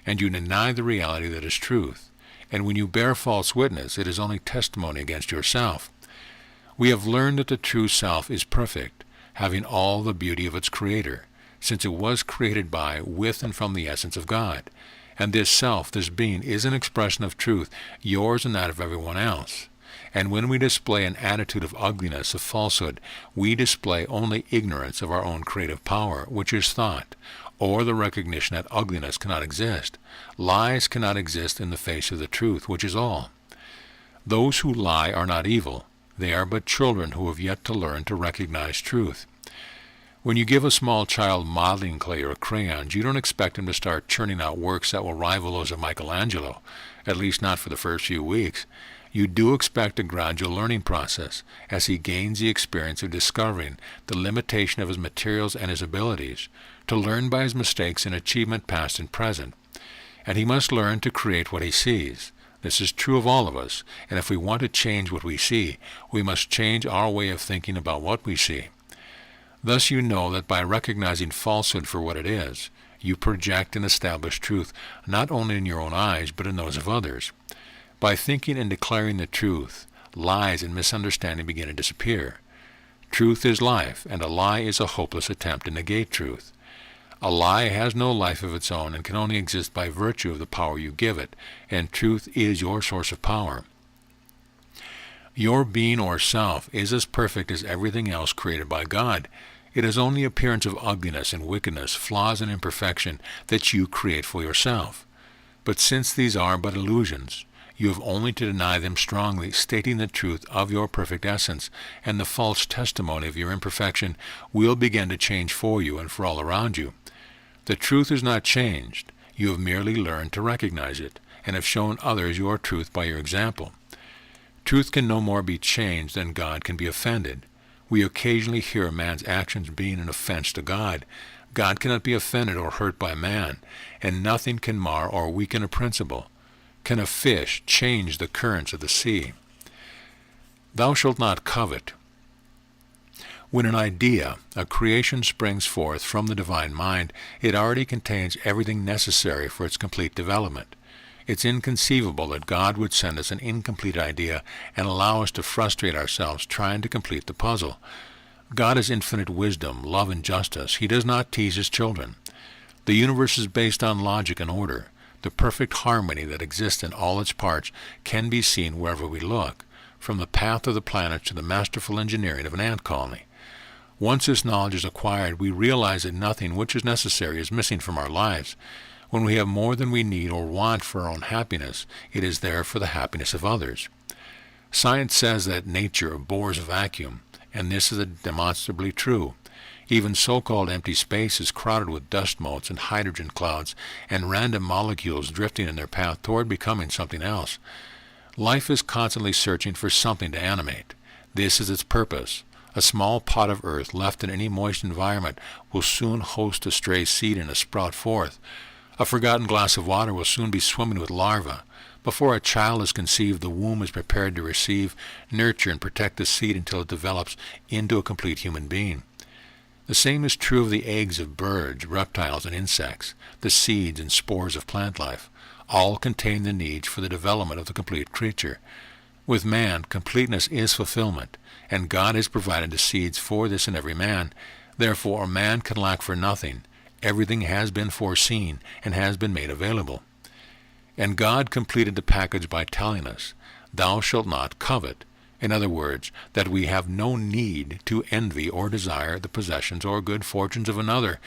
and you deny the reality that is truth. And when you bear false witness, it is only testimony against yourself. We have learned that the true self is perfect, having all the beauty of its Creator, since it was created by, with, and from the essence of God. And this self, this being, is an expression of truth, yours and that of everyone else. And when we display an attitude of ugliness, of falsehood, we display only ignorance of our own creative power, which is thought, or the recognition that ugliness cannot exist. Lies cannot exist in the face of the truth, which is all. Those who lie are not evil. They are but children who have yet to learn to recognize truth. When you give a small child modeling clay or crayons, you don't expect him to start churning out works that will rival those of Michelangelo, at least not for the first few weeks. You do expect a gradual learning process as he gains the experience of discovering the limitation of his materials and his abilities, to learn by his mistakes in achievement past and present. And he must learn to create what he sees. This is true of all of us, and if we want to change what we see, we must change our way of thinking about what we see. Thus you know that by recognizing falsehood for what it is, you project and establish truth not only in your own eyes, but in those of others. By thinking and declaring the truth, lies and misunderstanding begin to disappear. Truth is life, and a lie is a hopeless attempt to negate truth. A lie has no life of its own and can only exist by virtue of the power you give it, and truth is your source of power. Your being or self is as perfect as everything else created by God. It is only appearance of ugliness and wickedness, flaws and imperfection that you create for yourself. But since these are but illusions, you have only to deny them strongly, stating the truth of your perfect essence, and the false testimony of your imperfection will begin to change for you and for all around you. The truth is not changed. You have merely learned to recognize it, and have shown others your truth by your example. Truth can no more be changed than God can be offended. We occasionally hear a man's actions being an offense to God. God cannot be offended or hurt by man, and nothing can mar or weaken a principle. Can a fish change the currents of the sea? Thou shalt not covet. When an idea, a creation, springs forth from the divine mind, it already contains everything necessary for its complete development. It's inconceivable that God would send us an incomplete idea and allow us to frustrate ourselves trying to complete the puzzle. God is infinite wisdom, love, and justice. He does not tease his children. The universe is based on logic and order. The perfect harmony that exists in all its parts can be seen wherever we look, from the path of the planets to the masterful engineering of an ant colony. Once this knowledge is acquired, we realize that nothing which is necessary is missing from our lives. When we have more than we need or want for our own happiness, it is there for the happiness of others. Science says that nature abhors a vacuum, and this is demonstrably true. Even so-called empty space is crowded with dust motes and hydrogen clouds and random molecules drifting in their path toward becoming something else. Life is constantly searching for something to animate. This is its purpose. A small pot of earth left in any moist environment will soon host a stray seed and a sprout forth. A forgotten glass of water will soon be swimming with larvae. Before a child is conceived, the womb is prepared to receive, nurture, and protect the seed until it develops into a complete human being. The same is true of the eggs of birds, reptiles, and insects, the seeds and spores of plant life. All contain the needs for the development of the complete creature. With man, completeness is fulfillment, and God has provided the seeds for this in every man. Therefore, man can lack for nothing. Everything has been foreseen and has been made available. And God completed the package by telling us, "Thou shalt not covet." In other words, that we have no need to envy or desire the possessions or good fortunes of another,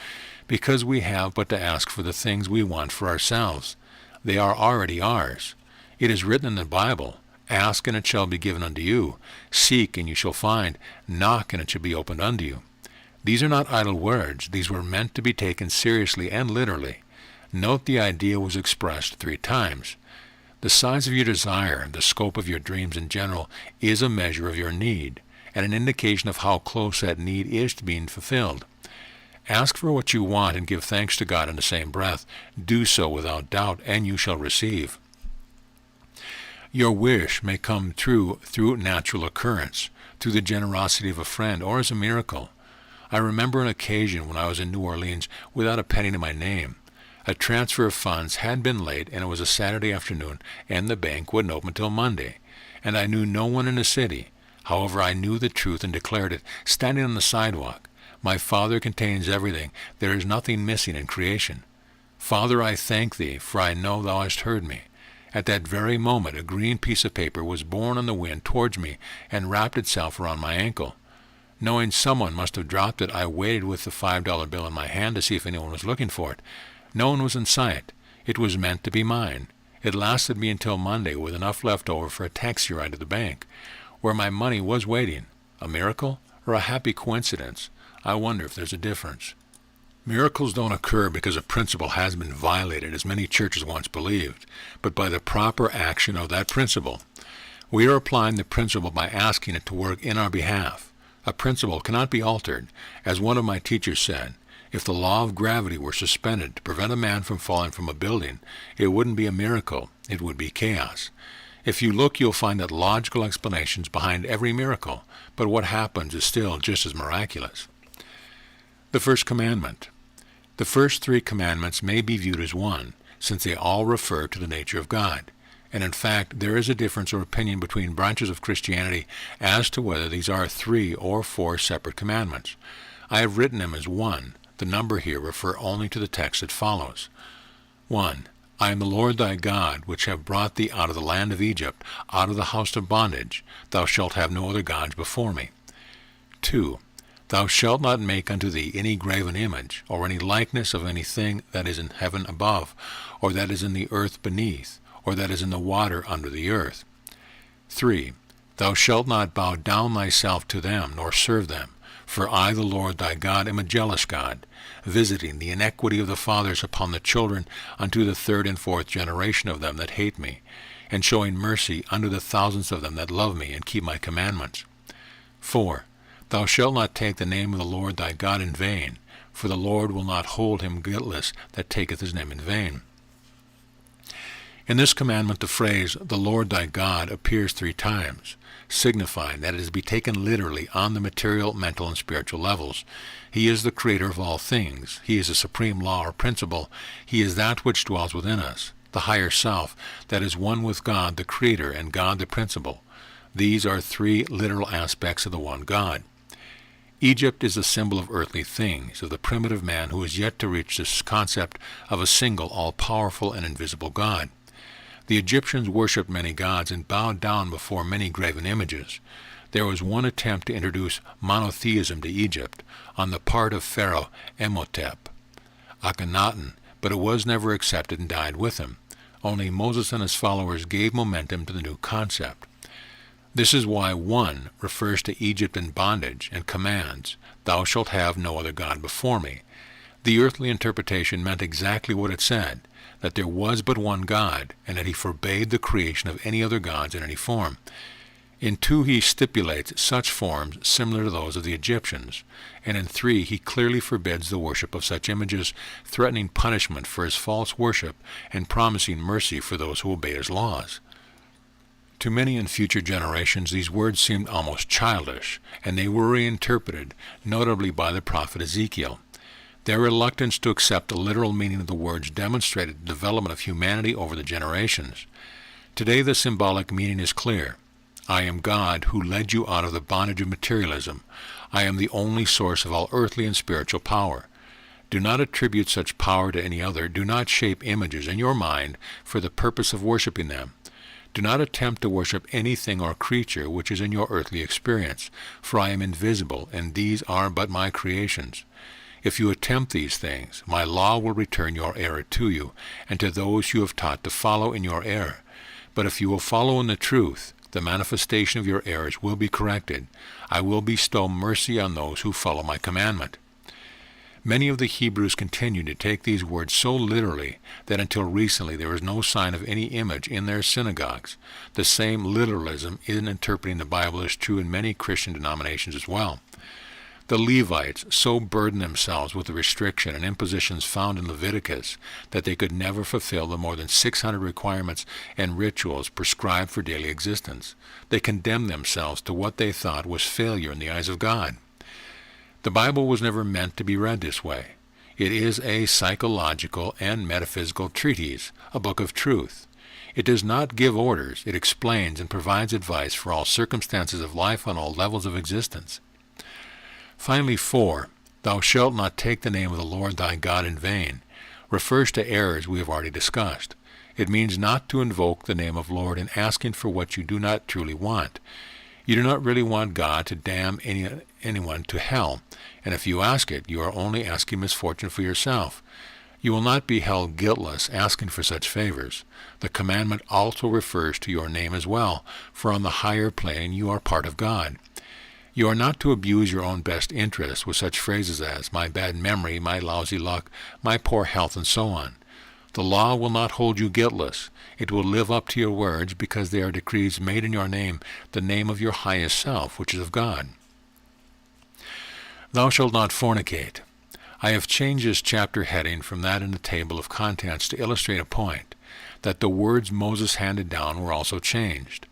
because we have but to ask for the things we want for ourselves. They are already ours. It is written in the Bible, "Ask and it shall be given unto you. Seek and you shall find. Knock and it shall be opened unto you." These are not idle words. These were meant to be taken seriously and literally. Note the idea was expressed 3 times. The size of your desire, the scope of your dreams in general, is a measure of your need, and an indication of how close that need is to being fulfilled. Ask for what you want and give thanks to God in the same breath. Do so without doubt, and you shall receive. Your wish may come true through natural occurrence, through the generosity of a friend, or as a miracle. I remember an occasion when I was in New Orleans without a penny to my name. A transfer of funds had been late, and it was a Saturday afternoon, and the bank wouldn't open till Monday, and I knew no one in the city. However, I knew the truth and declared it, standing on the sidewalk. My Father contains everything. There is nothing missing in creation. Father, I thank thee, for I know thou hast heard me. At that very moment, a green piece of paper was borne on the wind towards me and wrapped itself around my ankle. Knowing someone must have dropped it, I waited with the $5 bill in my hand to see if anyone was looking for it. No one was in sight. It was meant to be mine. It lasted me until Monday with enough left over for a taxi ride to the bank, where my money was waiting. A miracle or a happy coincidence? I wonder if there's a difference. Miracles don't occur because a principle has been violated, as many churches once believed, but by the proper action of that principle. We are applying the principle by asking it to work in our behalf. A principle cannot be altered. As one of my teachers said, if the law of gravity were suspended to prevent a man from falling from a building, it wouldn't be a miracle, it would be chaos. If you look, you'll find that logical explanations behind every miracle, but what happens is still just as miraculous. The first commandment. The first 3 commandments may be viewed as one, since they all refer to the nature of God. And in fact, there is a difference or opinion between branches of Christianity as to whether these are 3 or 4 separate commandments. I have written them as one. The number here refer only to the text that follows. 1. I am the Lord thy God, which have brought thee out of the land of Egypt, out of the house of bondage. Thou shalt have no other gods before me. 2. Thou shalt not make unto thee any graven image, or any likeness of anything that is in heaven above, or that is in the earth beneath, or that is in the water under the earth. 3. Thou shalt not bow down thyself to them, nor serve them. For I, the Lord thy God, am a jealous God, visiting the iniquity of the fathers upon the children unto the 3rd and 4th generation of them that hate me, and showing mercy unto the thousands of them that love me and keep my commandments. 4. Thou shalt not take the name of the Lord thy God in vain, for the Lord will not hold him guiltless that taketh his name in vain. In this commandment the phrase, the Lord thy God, appears 3 times, signifying that it is to be taken literally on the material, mental, and spiritual levels. He is the creator of all things. He is the supreme law or principle. He is that which dwells within us, the higher self, that is one with God the creator and God the principle. These are 3 literal aspects of the one God. Egypt is the symbol of earthly things, of the primitive man who is yet to reach this concept of a single, all-powerful and invisible God. The Egyptians worshipped many gods and bowed down before many graven images. There was one attempt to introduce monotheism to Egypt on the part of Pharaoh Imhotep, Akhenaten, but it was never accepted and died with him. Only Moses and his followers gave momentum to the new concept. This is why 1 refers to Egypt in bondage and commands, "Thou shalt have no other god before me." The earthly interpretation meant exactly what it said, that there was but one God, and that he forbade the creation of any other gods in any form. In 2 he stipulates such forms similar to those of the Egyptians, and in 3 he clearly forbids the worship of such images, threatening punishment for his false worship and promising mercy for those who obey his laws. To many in future generations these words seemed almost childish, and they were reinterpreted, notably by the prophet Ezekiel. Their reluctance to accept the literal meaning of the words demonstrated the development of humanity over the generations. Today the symbolic meaning is clear. I am God who led you out of the bondage of materialism. I am the only source of all earthly and spiritual power. Do not attribute such power to any other. Do not shape images in your mind for the purpose of worshiping them. Do not attempt to worship anything or creature which is in your earthly experience, for I am invisible, and these are but my creations. If you attempt these things, my law will return your error to you, and to those you have taught to follow in your error. But if you will follow in the truth, the manifestation of your errors will be corrected. I will bestow mercy on those who follow my commandment. Many of the Hebrews continued to take these words so literally that until recently there was no sign of any image in their synagogues. The same literalism in interpreting the Bible is true in many Christian denominations as well. The Levites so burdened themselves with the restriction and impositions found in Leviticus that they could never fulfill the more than 600 requirements and rituals prescribed for daily existence. They condemned themselves to what they thought was failure in the eyes of God. The Bible was never meant to be read this way. It is a psychological and metaphysical treatise, a book of truth. It does not give orders. It explains and provides advice for all circumstances of life on all levels of existence. Finally, 4, thou shalt not take the name of the Lord thy God in vain, refers to errors we have already discussed. It means not to invoke the name of Lord in asking for what you do not truly want. You do not really want God to damn anyone to hell, and if you ask it, you are only asking misfortune for yourself. You will not be held guiltless asking for such favors. The commandment also refers to your name as well, for on the higher plane you are part of God. You are not to abuse your own best interests with such phrases as my bad memory, my lousy luck, my poor health, and so on. The law will not hold you guiltless. It will live up to your words because they are decrees made in your name, the name of your highest self, which is of God. Thou shalt not fornicate. I have changed this chapter heading from that in the table of contents to illustrate a point, that the words Moses handed down were also changed.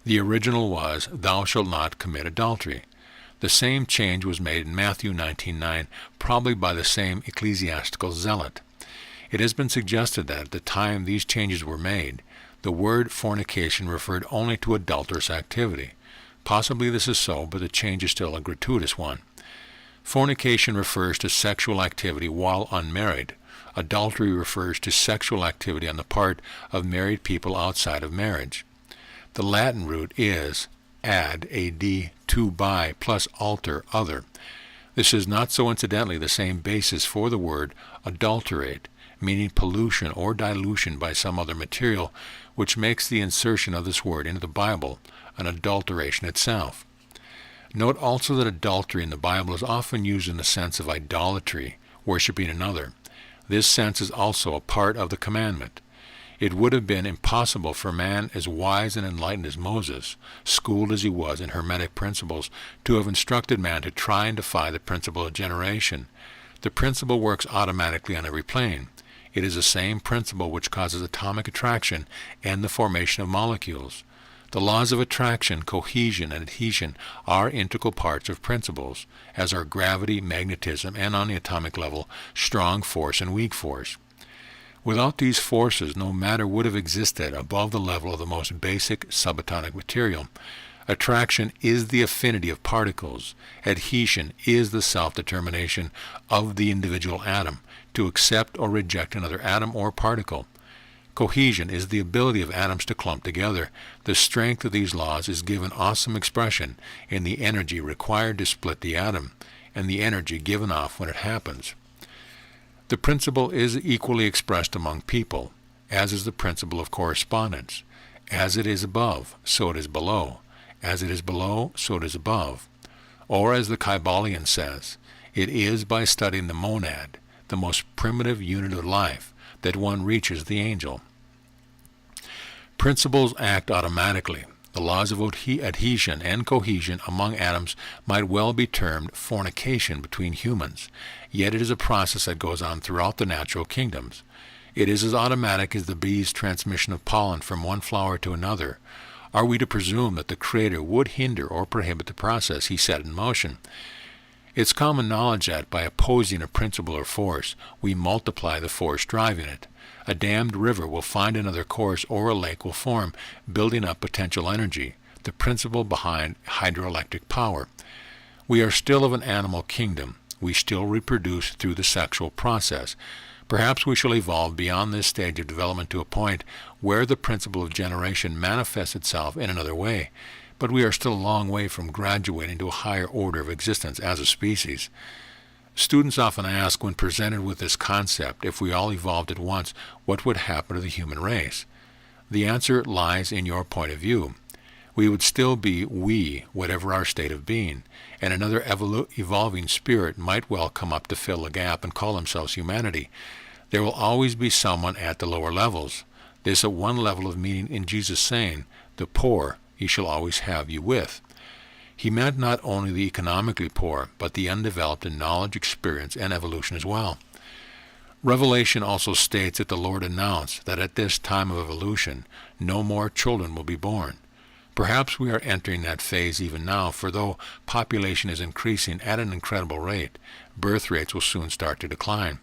The original was, thou shalt not commit adultery. The same change was made in Matthew 19:9, probably by the same ecclesiastical zealot. It has been suggested that at the time these changes were made, the word fornication referred only to adulterous activity. Possibly this is so, but the change is still a gratuitous one. Fornication refers to sexual activity while unmarried. Adultery refers to sexual activity on the part of married people outside of marriage. The Latin root is ad, to by, plus alter, other. This is not so incidentally the same basis for the word adulterate, meaning pollution or dilution by some other material, which makes the insertion of this word into the Bible an adulteration itself. Note also that adultery in the Bible is often used in the sense of idolatry, worshiping another. This sense is also a part of the commandment. It would have been impossible for a man as wise and enlightened as Moses, schooled as he was in Hermetic principles, to have instructed man to try and defy the principle of generation. The principle works automatically on every plane. It is the same principle which causes atomic attraction and the formation of molecules. The laws of attraction, cohesion, and adhesion are integral parts of principles, as are gravity, magnetism, and on the atomic level, strong force and weak force. Without these forces, no matter would have existed above the level of the most basic subatomic material. Attraction is the affinity of particles. Adhesion is the self-determination of the individual atom to accept or reject another atom or particle. Cohesion is the ability of atoms to clump together. The strength of these laws is given awesome expression in the energy required to split the atom, and the energy given off when it happens. The principle is equally expressed among people, as is the principle of correspondence. As it is above, so it is below. As it is below, so it is above. Or as the Kybalion says, it is by studying the monad, the most primitive unit of life, that one reaches the angel. Principles act automatically. The laws of adhesion and cohesion among atoms might well be termed fornication between humans, yet it is a process that goes on throughout the natural kingdoms. It is as automatic as the bee's transmission of pollen from one flower to another. Are we to presume that the Creator would hinder or prohibit the process he set in motion? It's common knowledge that by opposing a principle or force, we multiply the force driving it. A dammed river will find another course, or a lake will form, building up potential energy, the principle behind hydroelectric power. We are still of an animal kingdom. We still reproduce through the sexual process. Perhaps we shall evolve beyond this stage of development to a point where the principle of generation manifests itself in another way. But we are still a long way from graduating to a higher order of existence as a species. Students often ask, when presented with this concept, if we all evolved at once, what would happen to the human race? The answer lies in your point of view. We would still be we, whatever our state of being, and another evolving spirit might well come up to fill a gap and call themselves humanity. There will always be someone at the lower levels. This at one level of meaning in Jesus saying, the poor he shall always have you with. He meant not only the economically poor, but the undeveloped in knowledge, experience, and evolution as well. Revelation also states that the Lord announced that at this time of evolution, no more children will be born. Perhaps we are entering that phase even now, for though population is increasing at an incredible rate, birth rates will soon start to decline.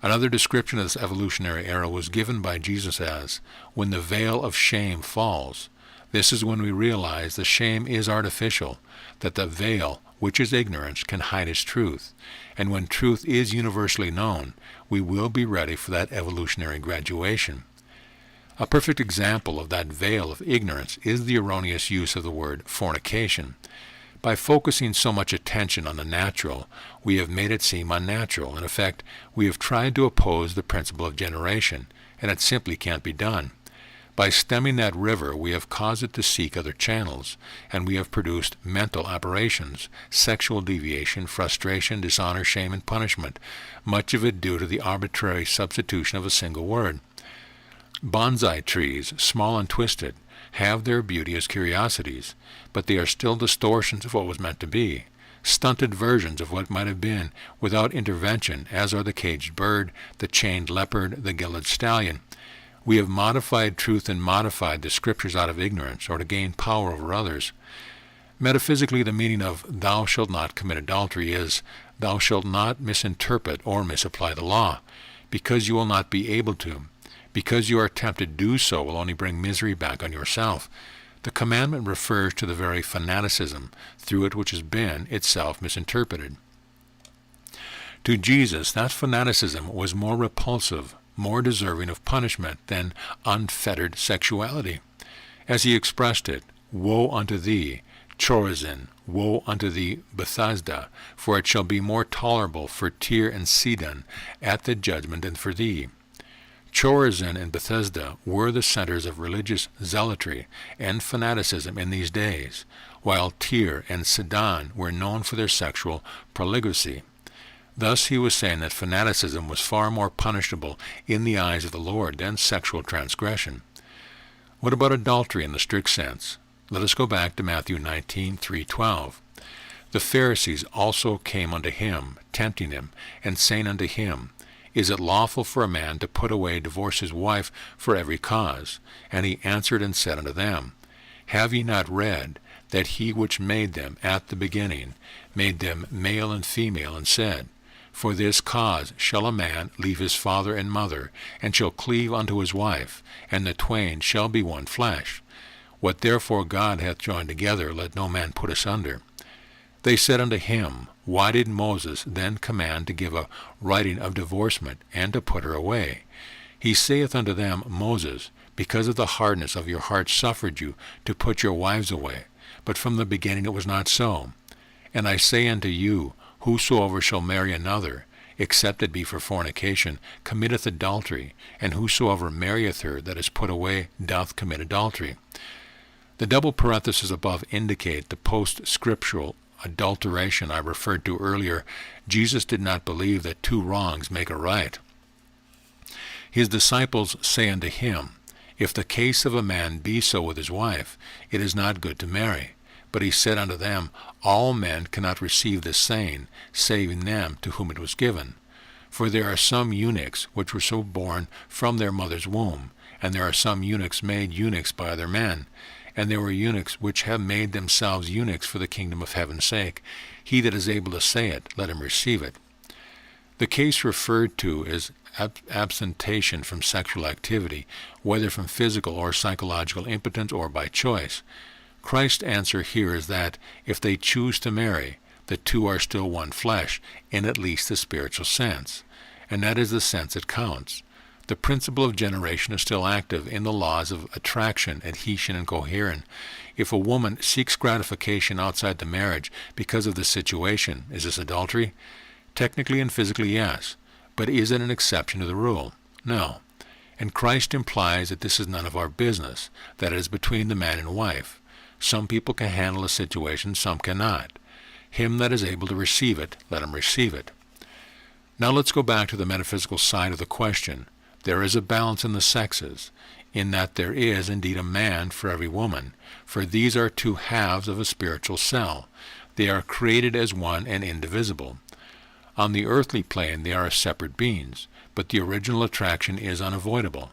Another description of this evolutionary era was given by Jesus as, when the veil of shame falls. This is when we realize the shame is artificial, that the veil, which is ignorance, can hide its truth. And when truth is universally known, we will be ready for that evolutionary graduation. A perfect example of that veil of ignorance is the erroneous use of the word fornication. By focusing so much attention on the natural, we have made it seem unnatural. In effect, we have tried to oppose the principle of generation, and it simply can't be done. By stemming that river, we have caused it to seek other channels, and we have produced mental aberrations, sexual deviation, frustration, dishonor, shame, and punishment, much of it due to the arbitrary substitution of a single word. Bonsai trees, small and twisted, have their beauty as curiosities, but they are still distortions of what was meant to be, stunted versions of what might have been without intervention, as are the caged bird, the chained leopard, the gilded stallion. We have modified truth and modified the scriptures out of ignorance, or to gain power over others. Metaphysically, the meaning of thou shalt not commit adultery is, thou shalt not misinterpret or misapply the law, because you will not be able to. Because you are tempted to do so will only bring misery back on yourself. The commandment refers to the very fanaticism through it which has been itself misinterpreted. To Jesus, that fanaticism was more repulsive, more deserving of punishment than unfettered sexuality. As he expressed it, woe unto thee, Chorazin, woe unto thee, Bethesda, for it shall be more tolerable for Tyre and Sidon at the judgment than for thee. Chorazin and Bethesda were the centers of religious zealotry and fanaticism in these days, while Tyre and Sidon were known for their sexual profligacy. Thus he was saying that fanaticism was far more punishable in the eyes of the Lord than sexual transgression. What about adultery in the strict sense? Let us go back to Matthew 19:3-12. The Pharisees also came unto him, tempting him, and saying unto him, Is it lawful for a man to put away, divorce his wife for every cause? And he answered and said unto them, Have ye not read that he which made them at the beginning made them male and female, and said, For this cause shall a man leave his father and mother, and shall cleave unto his wife, and the twain shall be one flesh. What therefore God hath joined together, let no man put asunder. They said unto him, Why did Moses then command to give a writing of divorcement, and to put her away? He saith unto them, Moses, because of the hardness of your heart suffered you to put your wives away. But from the beginning it was not so. And I say unto you, whosoever shall marry another, except it be for fornication, committeth adultery, and whosoever marrieth her that is put away doth commit adultery. The double parentheses above indicate the post-scriptural adulteration I referred to earlier. Jesus did not believe that two wrongs make a right. His disciples say unto him, If the case of a man be so with his wife, it is not good to marry. But he said unto them, All men cannot receive this saying, saving them to whom it was given. For there are some eunuchs which were so born from their mother's womb, and there are some eunuchs made eunuchs by other men, and there were eunuchs which have made themselves eunuchs for the kingdom of heaven's sake. He that is able to say it, let him receive it. The case referred to is abstention from sexual activity, whether from physical or psychological impotence or by choice. Christ's answer here is that if they choose to marry, the two are still one flesh, in at least the spiritual sense, and that is the sense that counts. The principle of generation is still active in the laws of attraction, adhesion, and cohesion. If a woman seeks gratification outside the marriage because of the situation, is this adultery? Technically and physically, yes. But is it an exception to the rule? No. And Christ implies that this is none of our business, that it is between the man and wife. Some people can handle a situation, some cannot. Him that is able to receive it, let him receive it. Now let's go back to the metaphysical side of the question. There is a balance in the sexes, in that there is indeed a man for every woman, for these are two halves of a spiritual cell. They are created as one and indivisible. On the earthly plane they are separate beings, but the original attraction is unavoidable.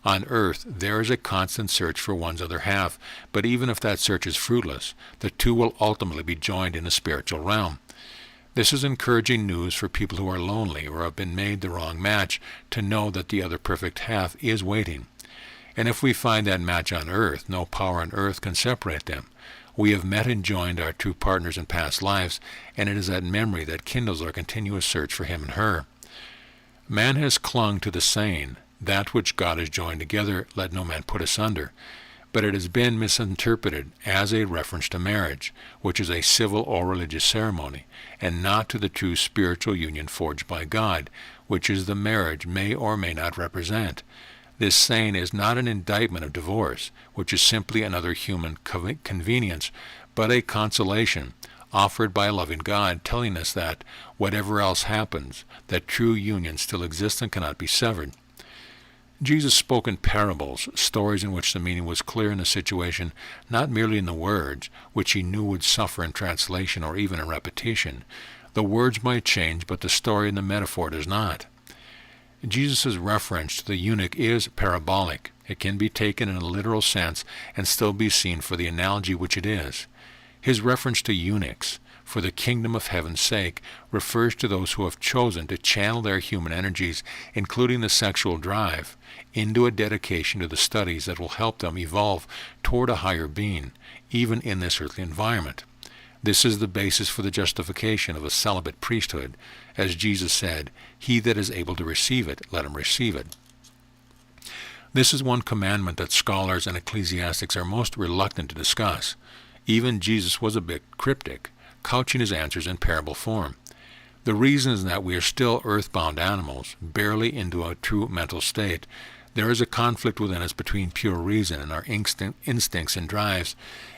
On earth there is a constant search for one's other half, but even if that search is fruitless, the two will ultimately be joined in the spiritual realm. This is encouraging news for people who are lonely or have been made the wrong match, to know that the other perfect half is waiting. And if we find that match on earth, no power on earth can separate them. We have met and joined our true partners in past lives, and it is that memory that kindles our continuous search for him and her. Man has clung to the saying, That which God has joined together, let no man put asunder. But it has been misinterpreted as a reference to marriage, which is a civil or religious ceremony, and not to the true spiritual union forged by God, which is the marriage may or may not represent. This saying is not an indictment of divorce, which is simply another human convenience, but a consolation offered by a loving God, telling us that, whatever else happens, that true union still exists and cannot be severed. Jesus spoke in parables, stories in which the meaning was clear in the situation, not merely in the words, which he knew would suffer in translation or even in repetition. The words might change, but the story and the metaphor does not. Jesus' reference to the eunuch is parabolic. It can be taken in a literal sense and still be seen for the analogy which it is. His reference to eunuchs, for the kingdom of heaven's sake, refers to those who have chosen to channel their human energies, including the sexual drive, into a dedication to the studies that will help them evolve toward a higher being, even in this earthly environment. This is the basis for the justification of a celibate priesthood. As Jesus said, He that is able to receive it, let him receive it. This is one commandment that scholars and ecclesiastics are most reluctant to discuss. Even Jesus was a bit cryptic, couching his answers in parable form. The reason is that we are still earthbound animals, barely into a true mental state. There is a conflict within us between pure reason and our instincts and drives,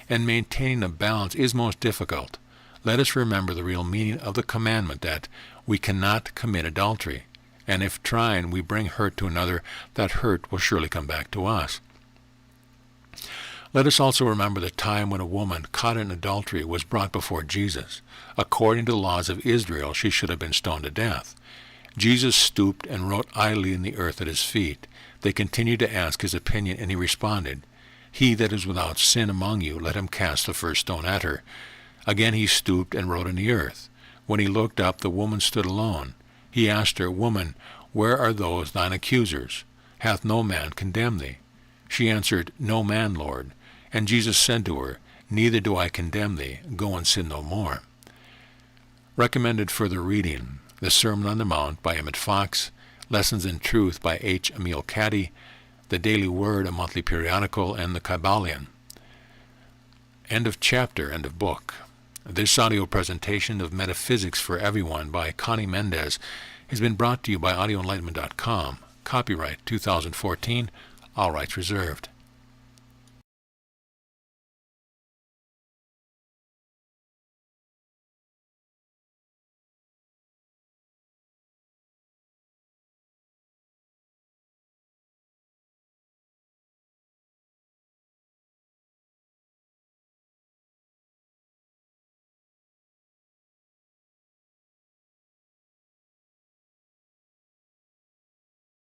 and maintaining a balance is most difficult. Let us remember the real meaning of the commandment that we cannot commit adultery, and if trying we bring hurt to another, that hurt will surely come back to us. Let us also remember the time when a woman caught in adultery was brought before Jesus. According to the laws of Israel, she should have been stoned to death. Jesus stooped and wrote idly in the earth at his feet. They continued to ask his opinion, and he responded, He that is without sin among you, let him cast the first stone at her. Again he stooped and wrote in the earth. When he looked up, the woman stood alone. He asked her, Woman, where are those thine accusers? Hath no man condemned thee? She answered, No man, Lord. And Jesus said to her, Neither do I condemn thee. Go and sin no more. Recommended further reading: The Sermon on the Mount by Emmett Fox, Lessons in Truth by H. Emil Caddy, The Daily Word, a monthly periodical, and The Kabbalion. End of chapter, end of book. This audio presentation of Metaphysics for Everyone by Connie Mendez has been brought to you by audioenlightenment.com. Copyright 2014, all rights reserved.